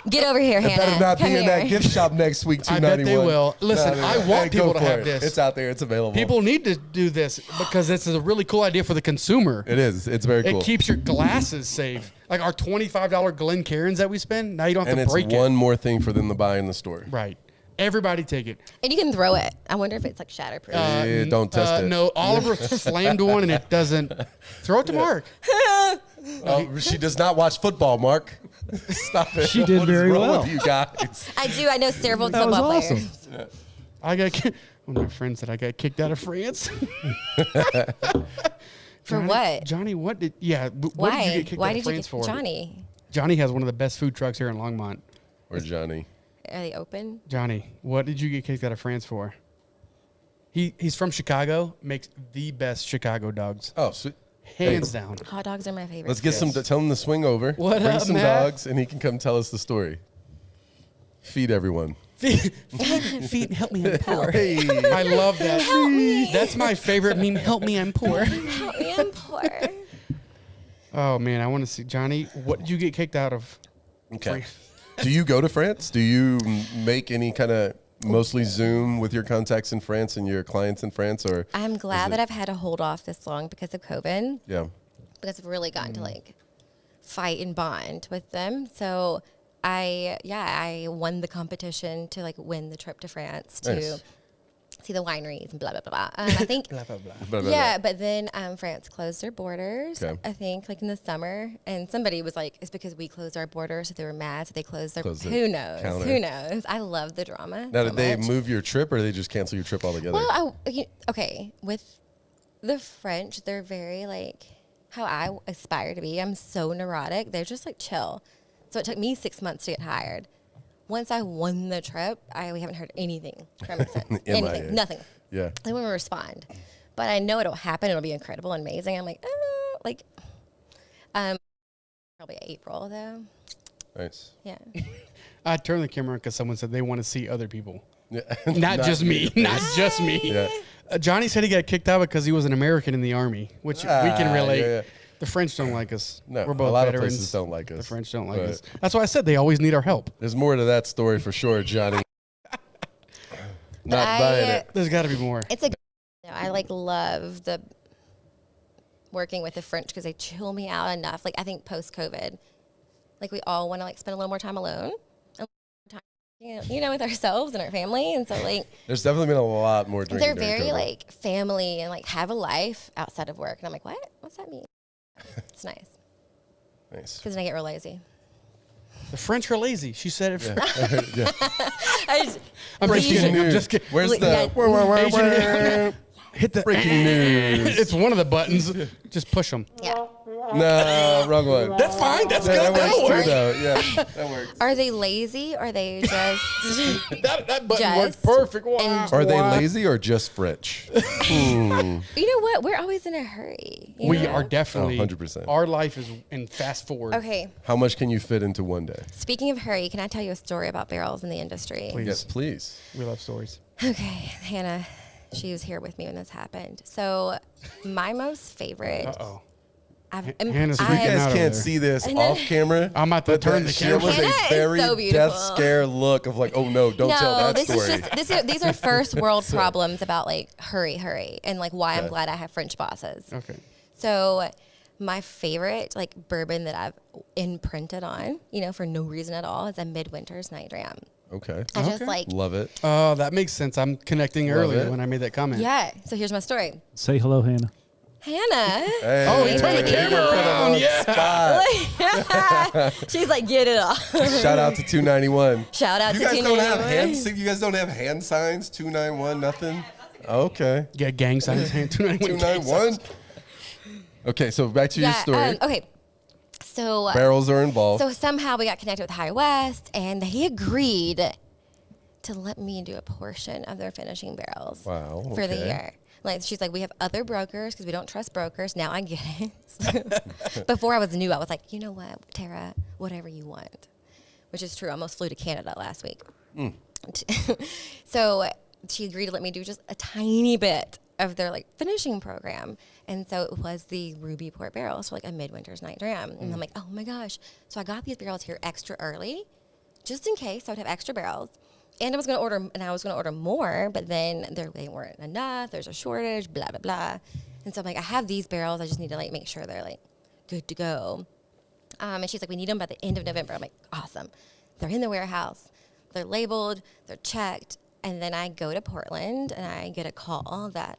Get over here, It better Hannah. not Come be in that here. gift shop next week. $291. I bet they will. Listen, I want people go to for have it. this. It's out there. It's available. People need to do this because it's a really cool idea for the consumer. It is. It's very cool. It keeps your glasses safe. Like our $25 Glencairns that we spend, now you don't have and to it's break one it. more thing for them to buy in the store. Right. Everybody take it. And you can throw it. I wonder if it's like shatterproof. Don't test it. No, Oliver slammed one and it doesn't. Throw it to Mark. Oh, she does not watch football, Mark. Stop it. She did What is very wrong well. with you guys. I do. I know several That was football awesome. players. I got one of my friends said I got kicked out of France. For what? Johnny, what did what did you Why? get kicked Why out of did you France get for? Johnny? Johnny has one of the best food trucks here in Longmont. Or Johnny. Are they open? Johnny, what did you get kicked out of France for? He's from Chicago, makes the best Chicago dogs. Oh, sweet. Hands down. Hot dogs are my favorite. Let's get some. Tell him to swing over. What bring up, some Matt? dogs, and he can come tell us the story. Feed everyone. Feet, help me, I'm poor. Hey. I love that. Help me. That's my favorite meme. Help me, I'm poor. Help me, I'm poor. Oh man, I want to see Johnny. What did you get kicked out of? Okay. Do you go to France? Do you make any kind of mostly Zoom with your contacts in France and your clients in France, or? I'm glad that I've had to hold off this long because of COVID. Yeah. Because I've really gotten to like fight and bond with them. So I won the competition to like win the trip to France to Nice. see the wineries and blah blah blah. I think Blah blah blah. Blah, blah, yeah, but then France closed their borders. Okay. I think like in the summer, and somebody was like, "It's because we closed our borders." So they were mad, so they closed their. Closed the Who knows? counter. Who knows? I love the drama. Now, so did they much. move your trip, or did they just cancel your trip altogether? Well, okay, with the French, they're very like how I aspire to be. I'm so neurotic. They're just like chill. So it took me 6 months to get hired. Once I won the trip, we haven't heard anything from it since. MIA. Anything, nothing. Yeah. They wouldn't respond. But I know it'll happen. It'll be incredible and amazing. I'm like, probably April though. Nice. Yeah. I turned the camera on because someone said they want to see other people, Yeah. not just me. Not just me. Yeah. Johnny said he got kicked out because he was an American in the army, which we can relate. yeah. The French don't like us. No, We're both a lot veterans. of places don't like us. The French don't like but us. That's why I said they always need our help. There's more to that story for sure, Johnny. Not buying it. There's got to be more. It's I like love the working with the French because they chill me out enough. Like I think post COVID, like we all want to like spend a little more time alone, and time, with ourselves and our family. And so like There's definitely been a lot more drinking. they're during very COVID. like family and like have a life outside of work. And I'm like, what? What's that mean? It's nice Nice. because then I get real lazy. The French are lazy. She said it. Yeah. I just, I'm just Breaking kidding. I'm news. just kidding. Where's Yeah. the Hit the breaking news? It's one of the buttons. Just push them. yeah. No, wrong one. That's fine. That's Yeah, good. that works That'll too, work. though. Yeah, that works. Are they lazy? Or are they just? That button worked Just perfect. Wow. and- Are they lazy or just French? You know what? We're always in a hurry. you We know? are definitely. 100%. Our life is in fast forward. Okay. How much can you fit into one day? Speaking of hurry, can I tell you a story about barrels in the industry? Please. Yes, please. We love stories. Okay, Hannah, she was here with me when this happened. So, my most favorite. Oh. You Hannah's freaking out guys over can't there. see this I know. off camera. I'm about to but turn that the shit camera. was Hannah a is very so death beautiful. scare look of like, oh no, don't tell that this story. is just these are first world problems about like hurry, and like why I'm glad I have French bosses. Okay. So, my favorite like bourbon that I've imprinted on, for no reason at all, is a Midwinter's Night Ram. Okay. I just like, Love it. Oh, that makes sense. I'm connecting earlier when I made that comment. yeah. So here's my story. Say hello, Hannah. Hannah. Hey, Oh, you turned the camera around. Yeah. She's like, get it off. Shout out to 291. Shout out You to guys don't have 291. you guys don't have hand signs? 291, nothing? Okay. Yeah, gang signs. 291. 291. Okay, so back to your story. Okay. So Barrels are involved. So somehow we got connected with High West, and they agreed to let me do a portion of their finishing barrels for the year. Like, she's like, we have other brokers because we don't trust brokers. Now I get it. Before I was new, I was like, you know what, Tara, whatever you want, which is true. I almost flew to Canada last week. So she agreed to let me do just a tiny bit of their like finishing program. And so it was the Ruby Port barrels for like a midwinter's night dram. And I'm like, oh my gosh. So I got these barrels here extra early, just in case I would have extra barrels. And I was going to order more, but then they weren't enough. There's a shortage, blah, blah, blah. And so I'm like, I have these barrels. I just need to like make sure they're like good to go. And she's like, we need them by the end of November. I'm like, awesome. They're in the warehouse. They're labeled. They're checked. And then I go to Portland and I get a call that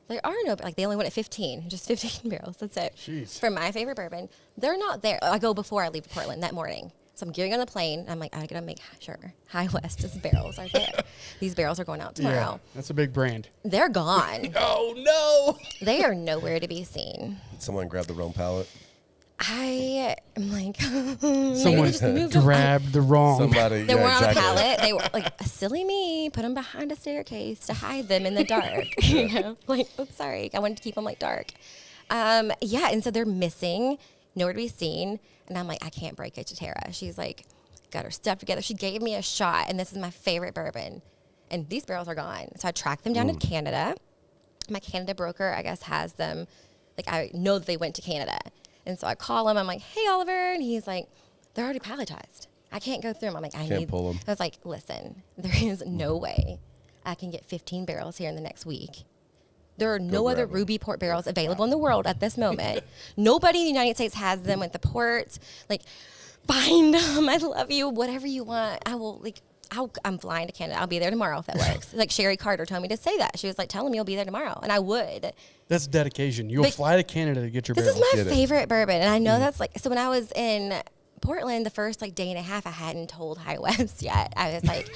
there are no, like they only went at 15, just 15 barrels. That's it. Jeez. For my favorite bourbon. They're not there. I go before I leave Portland that morning. So I'm getting on the plane. I'm like, I gotta make sure High West's barrels are there. These barrels are going out tomorrow. Yeah, that's a big brand. They're gone. Oh, no. They are nowhere to be seen. Did someone grab the wrong pallet? I am like, Someone grabbed the wrong. Somebody. they weren't exactly. on a pallet. They were like, silly me, put them behind a staircase to hide them in the dark. You know, like, oops, sorry. I wanted to keep them like dark. Yeah, and so they're missing, nowhere to be seen. And I'm like, I can't break it to Tara. She's like, got her stuff together. She gave me a shot, and this is my favorite bourbon. And these barrels are gone. So I tracked them down to Canada. My Canada broker, I guess, has them. Like, I know that they went to Canada. And so I call him. I'm like, hey, Oliver. And he's like, they're already palletized. I can't go through them. I'm like, I Can't need. pull them. I was like, listen, there is no way I can get 15 barrels here in the next week. There are no other Ruby Port barrels available in the world at this moment. Nobody in the United States has them at the port. Like, find them. I love you. Whatever you want. I will, like, I'm flying to Canada. I'll be there tomorrow if that works. Like, Sherry Carter told me to say that. She was like, tell me you'll be there tomorrow. And I would. That's dedication. You'll fly to Canada to get your This barrels. is my favorite bourbon. And I know that's like, so when I was in Portland, the first like day and a half, I hadn't told High West yet. I was like,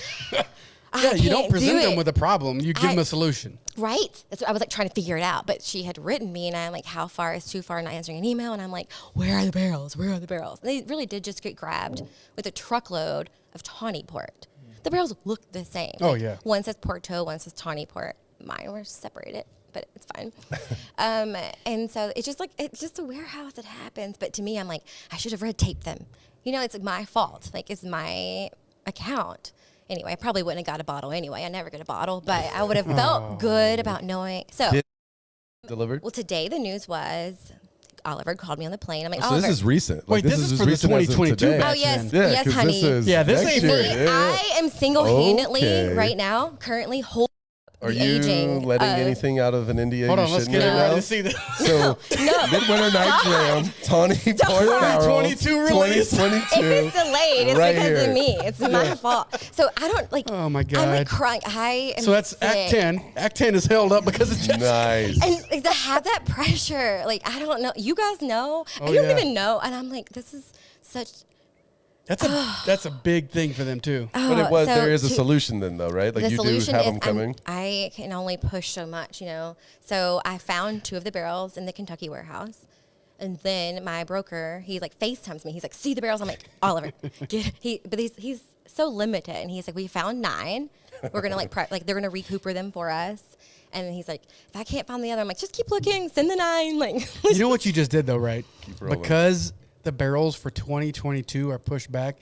Yeah, you don't present them with a problem. You give them a solution. Right. That's what I was like trying to figure it out. But she had written me, and I'm like, how far is too far? Not answering an email. And I'm like, where are the barrels? Where are the barrels? And they really did just get grabbed with a truckload of tawny port. The barrels look the same. Oh, yeah. One says Porto, one says tawny port. Mine were separated, but it's fine. And so it's just a warehouse that happens. But to me, I'm like, I should have red taped them. You know, it's my fault. Like, it's my account. Anyway, I probably wouldn't have got a bottle anyway. I never get a bottle, but I would have felt good about knowing. So, Delivered? well, today the news was Oliver called me on the plane. I'm like, So Oliver. this is recent. Wait, this is for the recent as of 2022 today. batch. Oh, yes. then. Yes, 'cause honey. This is Yeah, this next ain't year. for- Yeah. I am single-handedly Okay. right now currently holding Are the you aging letting of- anything out of an India? Hold you on, let's shouldn't get right ready now? to see this. So, No. Midwinter Night Jam, Tawny Port Barrels, 2022 release. 2022. If it's delayed, it's Right because here. of me. It's my fault. So I don't like. Oh, my I'm God. like crying. I am So that's sick. Act 10. Act 10 is held up because it's just. Nice. And like, to have that pressure, like I don't know. You guys know. Oh, I don't yeah. even know. And I'm like, this is such. That's a big thing for them, too. But it was, So there is a to- solution then, though, right? Like the you do solution have is them coming. I can only push so much, you know. So I found 2 of the barrels in the Kentucky warehouse. And then my broker, he like FaceTimes me. He's like, see the barrels? I'm like, Oliver, but he's so limited. And he's like, we found 9. We're going to they're going to recooper them for us. And then he's like, if I can't find the other, I'm like, just keep looking, send the 9. Like, You know what you just did, though, right? rolling. Because the barrels for 2022 are pushed back,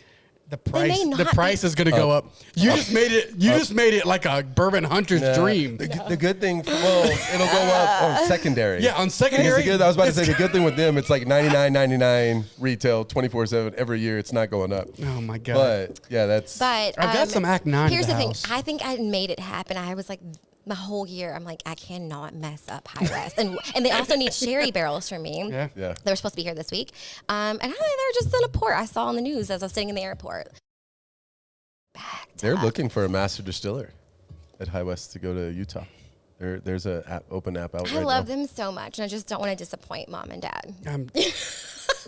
the may not price be- is going to go up. You just made it. You just made it like a bourbon hunter's Nah, dream. The good thing, well, it'll go up on secondary. Yeah, on secondary. I was about to say the good thing with them, it's like $99.99 retail 24/7 every year. It's not going up. Oh my God! But yeah, that's. But I've got some Act 9 Here's at the the thing. house. I think I made it happen. I was like, my whole year, I'm like, I cannot mess up High West. and they also need sherry barrels for me. Yeah. Yeah. They were supposed to be here this week. And they're just in a port. I saw on the news as I was sitting in the airport. Back. They're looking for a master distiller at High West to go to Utah. There's a open app out right now. I love them so much, and I just don't want to disappoint mom and dad.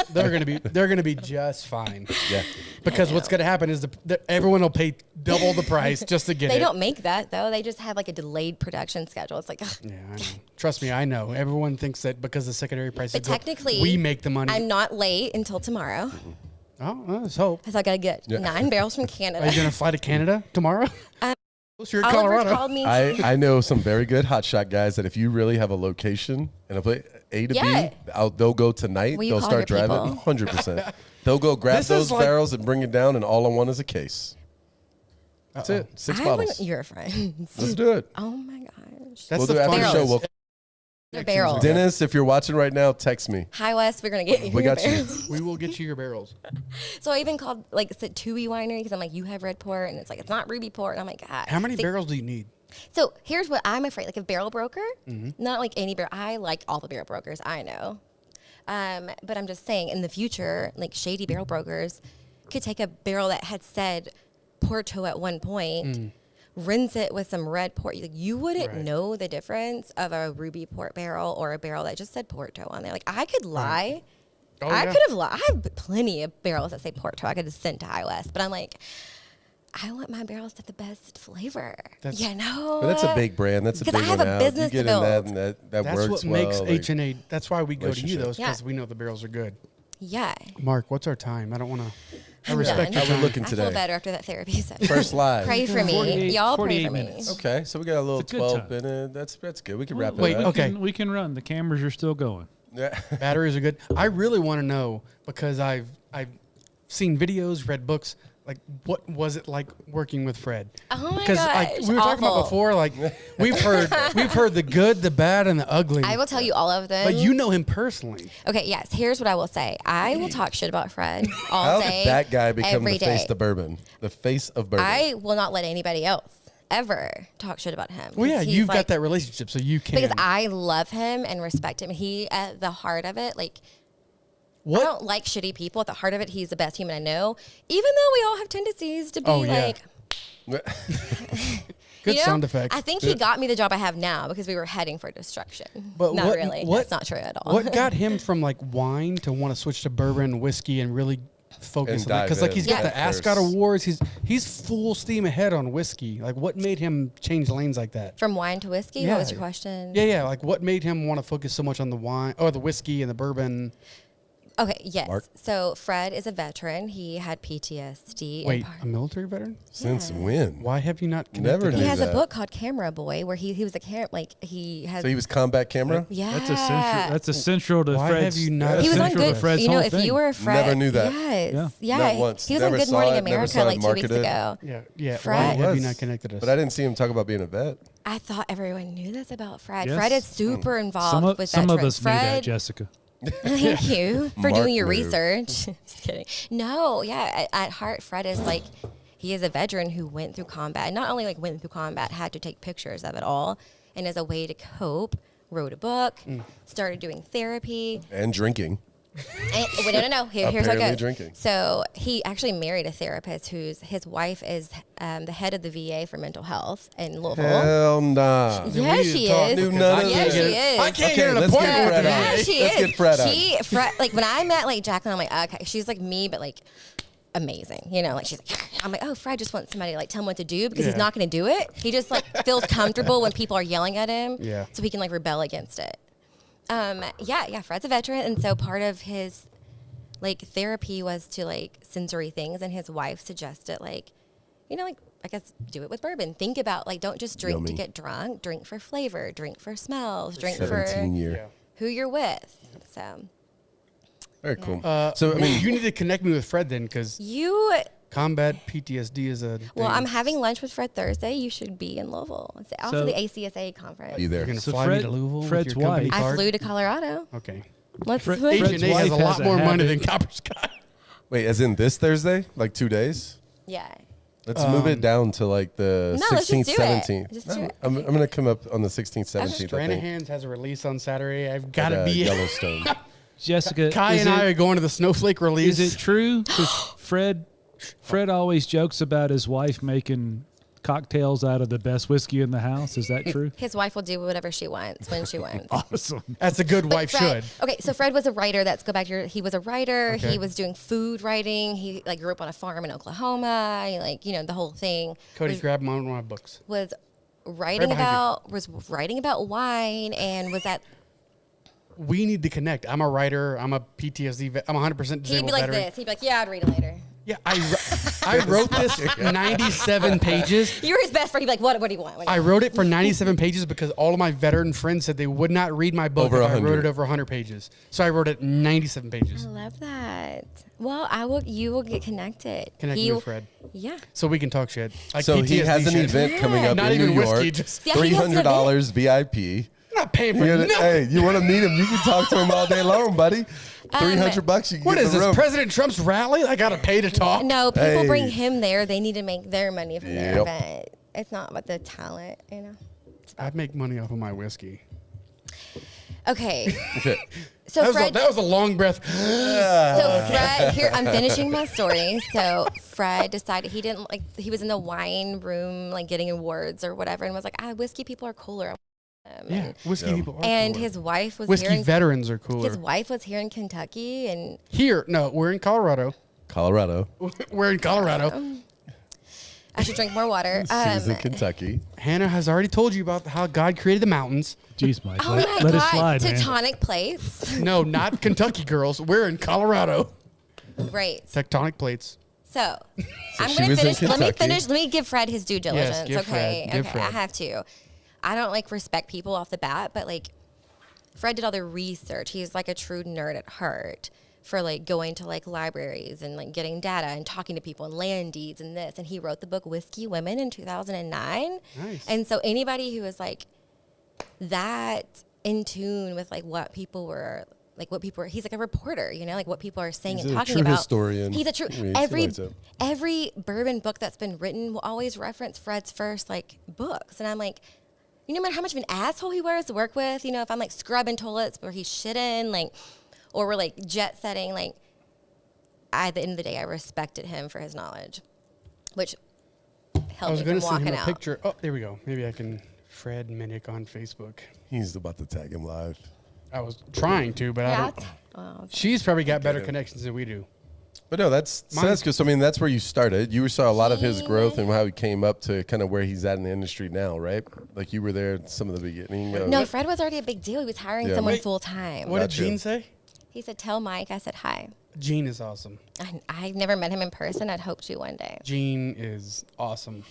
They're gonna be just fine. Yeah. Because what's gonna happen is everyone will pay double the price just to get it. They don't make that though. They just have like a delayed production schedule. It's like, ugh. Yeah, I know. Trust me, I know. Everyone thinks that because the secondary prices But technically, we make the money. I'm not late until tomorrow. Oh, let's hope. Because I gotta get 9 barrels from Canada. Are you gonna fly to Canada tomorrow? You're in Oliver Colorado. called me. I know some very good hotshot guys that if you really have a location and a place A to Yeah. B, they'll go tonight. Will you They'll call start your driving. people? 100%. They'll go grab This is those like- barrels and bring it down, and all I want is a case. That's it. 6 bottles. Your friends. Let's do it. Oh my gosh. That's We'll the do it after the Barrels. show. They're barrels. Dennis, if you're watching right now, text me. High West, we're gonna get you. We your got you. barrels. We will get you your barrels. So I even called like it's a Tui winery because I'm like, you have red port, and it's like it's not ruby port, and I'm like, God. How many See, barrels do you need? So here's what I'm afraid. Like a barrel broker, Mm-hmm. not like any barrel. I like all the barrel brokers. I know. But I'm just saying in the future, like shady barrel brokers could take a barrel that had said Porto at one point, rinse it with some red port. Like, you wouldn't Right. know the difference of a ruby port barrel or a barrel that just said Porto on there. Like I could lie. Oh, I yeah. could have lied. I have plenty of barrels that say Porto. I could have sent to High West, but I'm like, I want my barrels to have the best flavor. That's- You know? But that's a big brand. That's a big Because I have one a out. business you to get in that, build. and that That's works what well. makes like- H&A. That's why we go to you relationship. those because Yeah. we know the barrels are good. Yeah. Mark, what's our time? I don't want to. I I'm respect done. your How we time. looking I today? feel better after that therapy session. First live. Pray for me. 48 Y'all pray 48 for me. minutes. Okay, so we got a little It's a good 12 time. minute. That's good. We can wrap Wait, it up. okay. We can run. The cameras are still going. Yeah. Batteries are good. I really want to know because I've seen videos, read books. Like, what was it like working with Fred? Oh my Because gosh, like we were talking about awful. before, like we've heard the good, the bad, and the ugly. I will tell you all of them. But you know him personally. Okay, yes. Here's what I will say. I will talk shit about Fred all How day. did that guy become every the face day. of bourbon? The face of bourbon. I will not let anybody else ever talk shit about him. Well, yeah, 'Cause he's you've like- got that relationship, so you can. Because I love him and respect him. He, at the heart of it, like, I What? don't like shitty people. At the heart of it, he's the best human I know. Even though we all have tendencies to be Oh, yeah. like, Good you know, sound effect. I think he got me the job I have now because we were heading for destruction. But not what- really. what- That's not true at all. What got him from like wine to want to switch to bourbon, whiskey, and really focus And on that? Because like dive he's in. got Yeah. the Ascot Awards. He's full steam ahead on whiskey. Like what made him change lanes like that? From wine to whiskey? Yeah. What was your question? Yeah. Like what made him want to focus so much on the wine or the whiskey and the bourbon? Okay, yes. Mark? So Fred is a veteran. He had PTSD. and Wait, part- a military veteran? Since when? Why have you not Never connected? knew he that? has that. a book called Camera Boy where he was a he has So he was combat camera? yeah. That's essential. That's essential to Why Fred's. have you not- he was on essential to good. Fred's You know, whole if thing. you were a Fred, Never knew that. Yes, Yeah. Not once. He was Never on Good saw Morning it, never America saw it like 2 weeks marketed. ago. Yeah. Fred. Why have Was. you not connected us? But I didn't see him talk about being a vet. I thought everyone knew this about Fred. Yes. Fred is super involved Some with of veterans. us knew that, Fred, Jessica. thank you for Mark doing your knew. research. Just kidding. No, yeah. At heart, Fred is like, he is a veteran who went through combat. And not only like went through combat, had to take pictures of it all. And as a way to cope, wrote a book, started doing therapy. And drinking. And, wait, no. Here's how it Apparently goes. drinking. So he actually married a therapist his wife is the head of the VA for mental health in Louisville. Hell nah. Yeah, We need to she talk is. Knew none of Yeah, this. she is. I can't Okay, get an let's get appointment with Fred the on. Yeah, VA. she Let's is. get Fred on. Fred, like when I met like Jacqueline, I'm like, okay, she's like me, but like amazing. You know, like she's like, I'm like, oh, Fred just wants somebody to like tell him what to do because he's Yeah. not going to do it. He just like feels comfortable when people are yelling at him. Yeah. So he can like rebel against it. Yeah. Fred's a veteran, and so part of his like therapy was to like sensory things, and his wife suggested like, you know, like I guess do it with bourbon. Think about like don't just drink to Yummy. get drunk. Drink for flavor. Drink for smells. Drink 17 for year. who you're with. So Very cool. So I mean, you need to connect me with Fred then, because you. combat PTSD is a. Well, thing. I'm having lunch with Fred Thursday. You should be in Louisville. It's also So- the ACSA conference. Be You're there. gonna So fly me to Louisville Fred's with your company wife- I card? flew to Colorado. Okay. Let's Fred- switch. Fred's H&A has a wife lot has a more money habit. than Copper Scott. Wait, as in this Thursday? Like 2 days? Yeah. Let's move it down to like the No, let's 16th, just do it. 17th. Just do it. I'm going to come up on the 16th, 17th, I think. Stranahan's has a release on Saturday. I've got to At, be. Yellowstone. Jessica, Kai is and I it- are going to the Snowflake release. Is it true? 'Cause Fred coach. Fred always jokes about his wife making cocktails out of the best whiskey in the house. Is that true? His wife will do whatever she wants when she wants. Awesome. That's a good But wife Fred, should. Okay, so Fred was a writer. Let's go back to he was a writer. Okay. He was doing food writing. He like grew up on a farm in Oklahoma. He, like, you know, the whole thing. Cody, grab one of my books. Was writing behind about wine and was at. We need to connect. I'm a writer. I'm a PTSD vet. I'm 100% disabled He'd be like veteran. this. He'd be like, yeah, I'd read it later. Yeah, I wrote this 97 pages. You were his best friend. He'd be like, what do you want? I wrote it for 97 pages because all of my veteran friends said they would not read my book Over if I 100. wrote it over 100 pages. So I wrote it 97 pages. I love that. Well, you will get connected. Connect me with Fred. Yeah. So we can talk shit. Like So he PTSD has an shit. event coming up Not in even New whiskey, York. just- Yeah, he has an $300 VIP. I'm not paying for You're nothing. gonna- hey, you want to meet him? You can talk to him all day long, buddy. $300 you can What get is in the this, room. President Trump's rally? I got to pay to talk? No, people Hey. bring him there. They need to make their money from their Yep. event. It's not about the talent, you know. I make money off of my whiskey. Okay. Okay. So That was a long breath. So Fred, here I'm finishing my story. So Fred decided he was in the wine room, like getting awards or whatever, and was like, whiskey people are cooler. Yeah, whiskey people are And cooler. his wife was Whiskey here. veterans are cooler. His wife was here in Kentucky, and No, we're in Colorado. Colorado. We're in Colorado. I should drink more water. She's in Kentucky. Hannah has already told you about how God created the mountains. Jeez, Mike. Oh let my it God! slide, man. Tectonic plates. No, not Kentucky girls. We're in Colorado. Right. Tectonic plates. So, I'm she going to was in finish. Let me Kentucky. finish. Let me give Fred his due diligence. give Okay. Fred, give okay. I Fred. have to. I don't like respect people off the bat, but like Fred did all the research. He's like a true nerd at heart for like going to like libraries and like getting data and talking to people and land deeds and this. And he wrote the book Whiskey Women in 2009. Nice. And so anybody who is like that in tune with like what people were. He's like a reporter, you know, like what people are saying He's and a talking true about. historian. He's a true, He reads, he likes it. every bourbon book that's been written will always reference Fred's first like books. And I'm like, no matter how much of an asshole he was to work with, you know, if I'm like scrubbing toilets where he's shitting, like, or we're like jet setting, like, at the end of the day, I respected him for his knowledge, which I helped was me going from to send walking him a out. picture. Oh, there we go. Maybe I can Fred Minnick on Facebook. He's about to tag him live. I was trying to, but I Yeah, don't. oh, She's probably got better him. connections than we do. But no, that's good. So, I mean, that's where you started. You saw a lot of his growth and how he came up to kind of where he's at in the industry now, right? Like you were there at some of the beginning. no, Fred was already a big deal. He was hiring Yeah. someone Wait, full time. What did Gotcha. Gene say? He said, "Tell Mike I said hi." Gene is awesome. I've never met him in person. I'd hope to one day. Gene is awesome.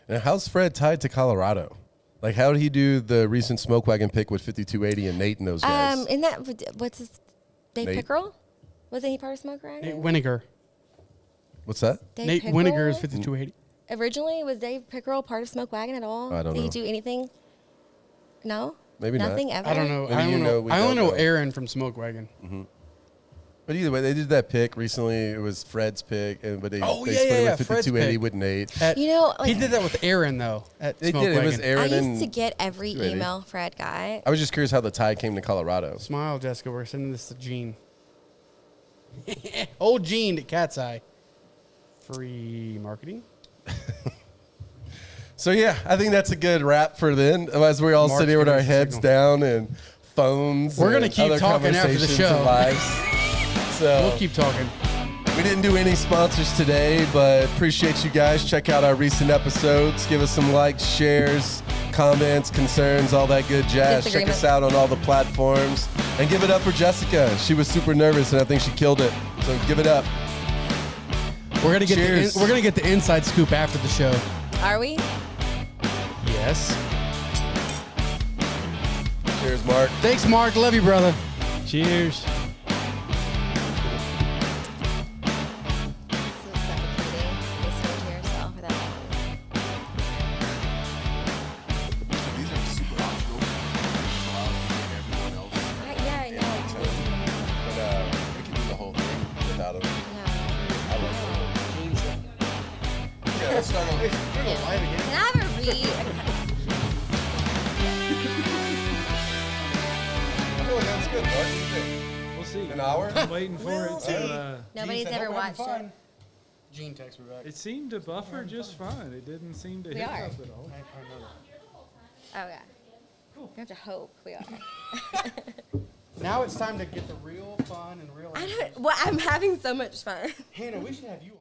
And how's Fred tied to Colorado? Like, how did he do the recent smoke wagon pick with 5280 and Nate and those guys? Isn't that what's his Dave Nate. Pickerel? Wasn't he part of Smoke Wagon? Nate Winiger. What's that? Dave Nate Pickerel? Winiger is 5280. Originally, was Dave Pickerel part of Smoke Wagon at all? I don't Did know. he do anything? No? Maybe not. Nothing ever? I don't know. Maybe you know, we I only don't know know. Aaron from Smoke Wagon. But either way, they did that pick recently. It was Fred's pick, but they Oh, split yeah, it yeah, with Fred's 5280 pick. with Nate. You know, he like- did that with Aaron though. At They Smoke did. It was Wagon. I Aaron used to and get every 280. email Fred got. I was just curious how the tie came to Colorado. Smile, Jessica. We're sending this to Gene. Old Gene at Cat's Eye. Free marketing. So yeah, I think that's a good wrap for then. As we all Mark's sit here with giving our us a heads signal. down and phones. We're gonna and keep other talking after the conversations show. and lives. So We'll keep talking. we didn't do any sponsors today, but appreciate you guys. Check out our recent episodes. Give us some likes, shares, comments, concerns, all that good jazz. Check Disagreements. us out on all the platforms. And give it up for Jessica. She was super nervous, and I think she killed it. So give it up. We're gonna get Cheers. we're gonna get the inside scoop after the show. Are we? Yes. Cheers, Mark. Thanks, Mark. Love you, brother. Cheers. So suffocating listening to yourself for that long. These are super optional. Yeah, I know. But we can do the whole thing without them. No. I like it. Yeah, let's start over. Can I have a read? Oh, that's good, Mark. What do you think? We'll see. An hour? I'm waiting for it to. Nobody's ever watched it. Gene texts me back. It seemed to buffer just fine. It didn't seem to We hiccup are. at all. I know that. Oh yeah. Cool. We have to hope we are. Now it's time to get the real fun and real. Well, I'm having so much fun. Hannah, we should have you.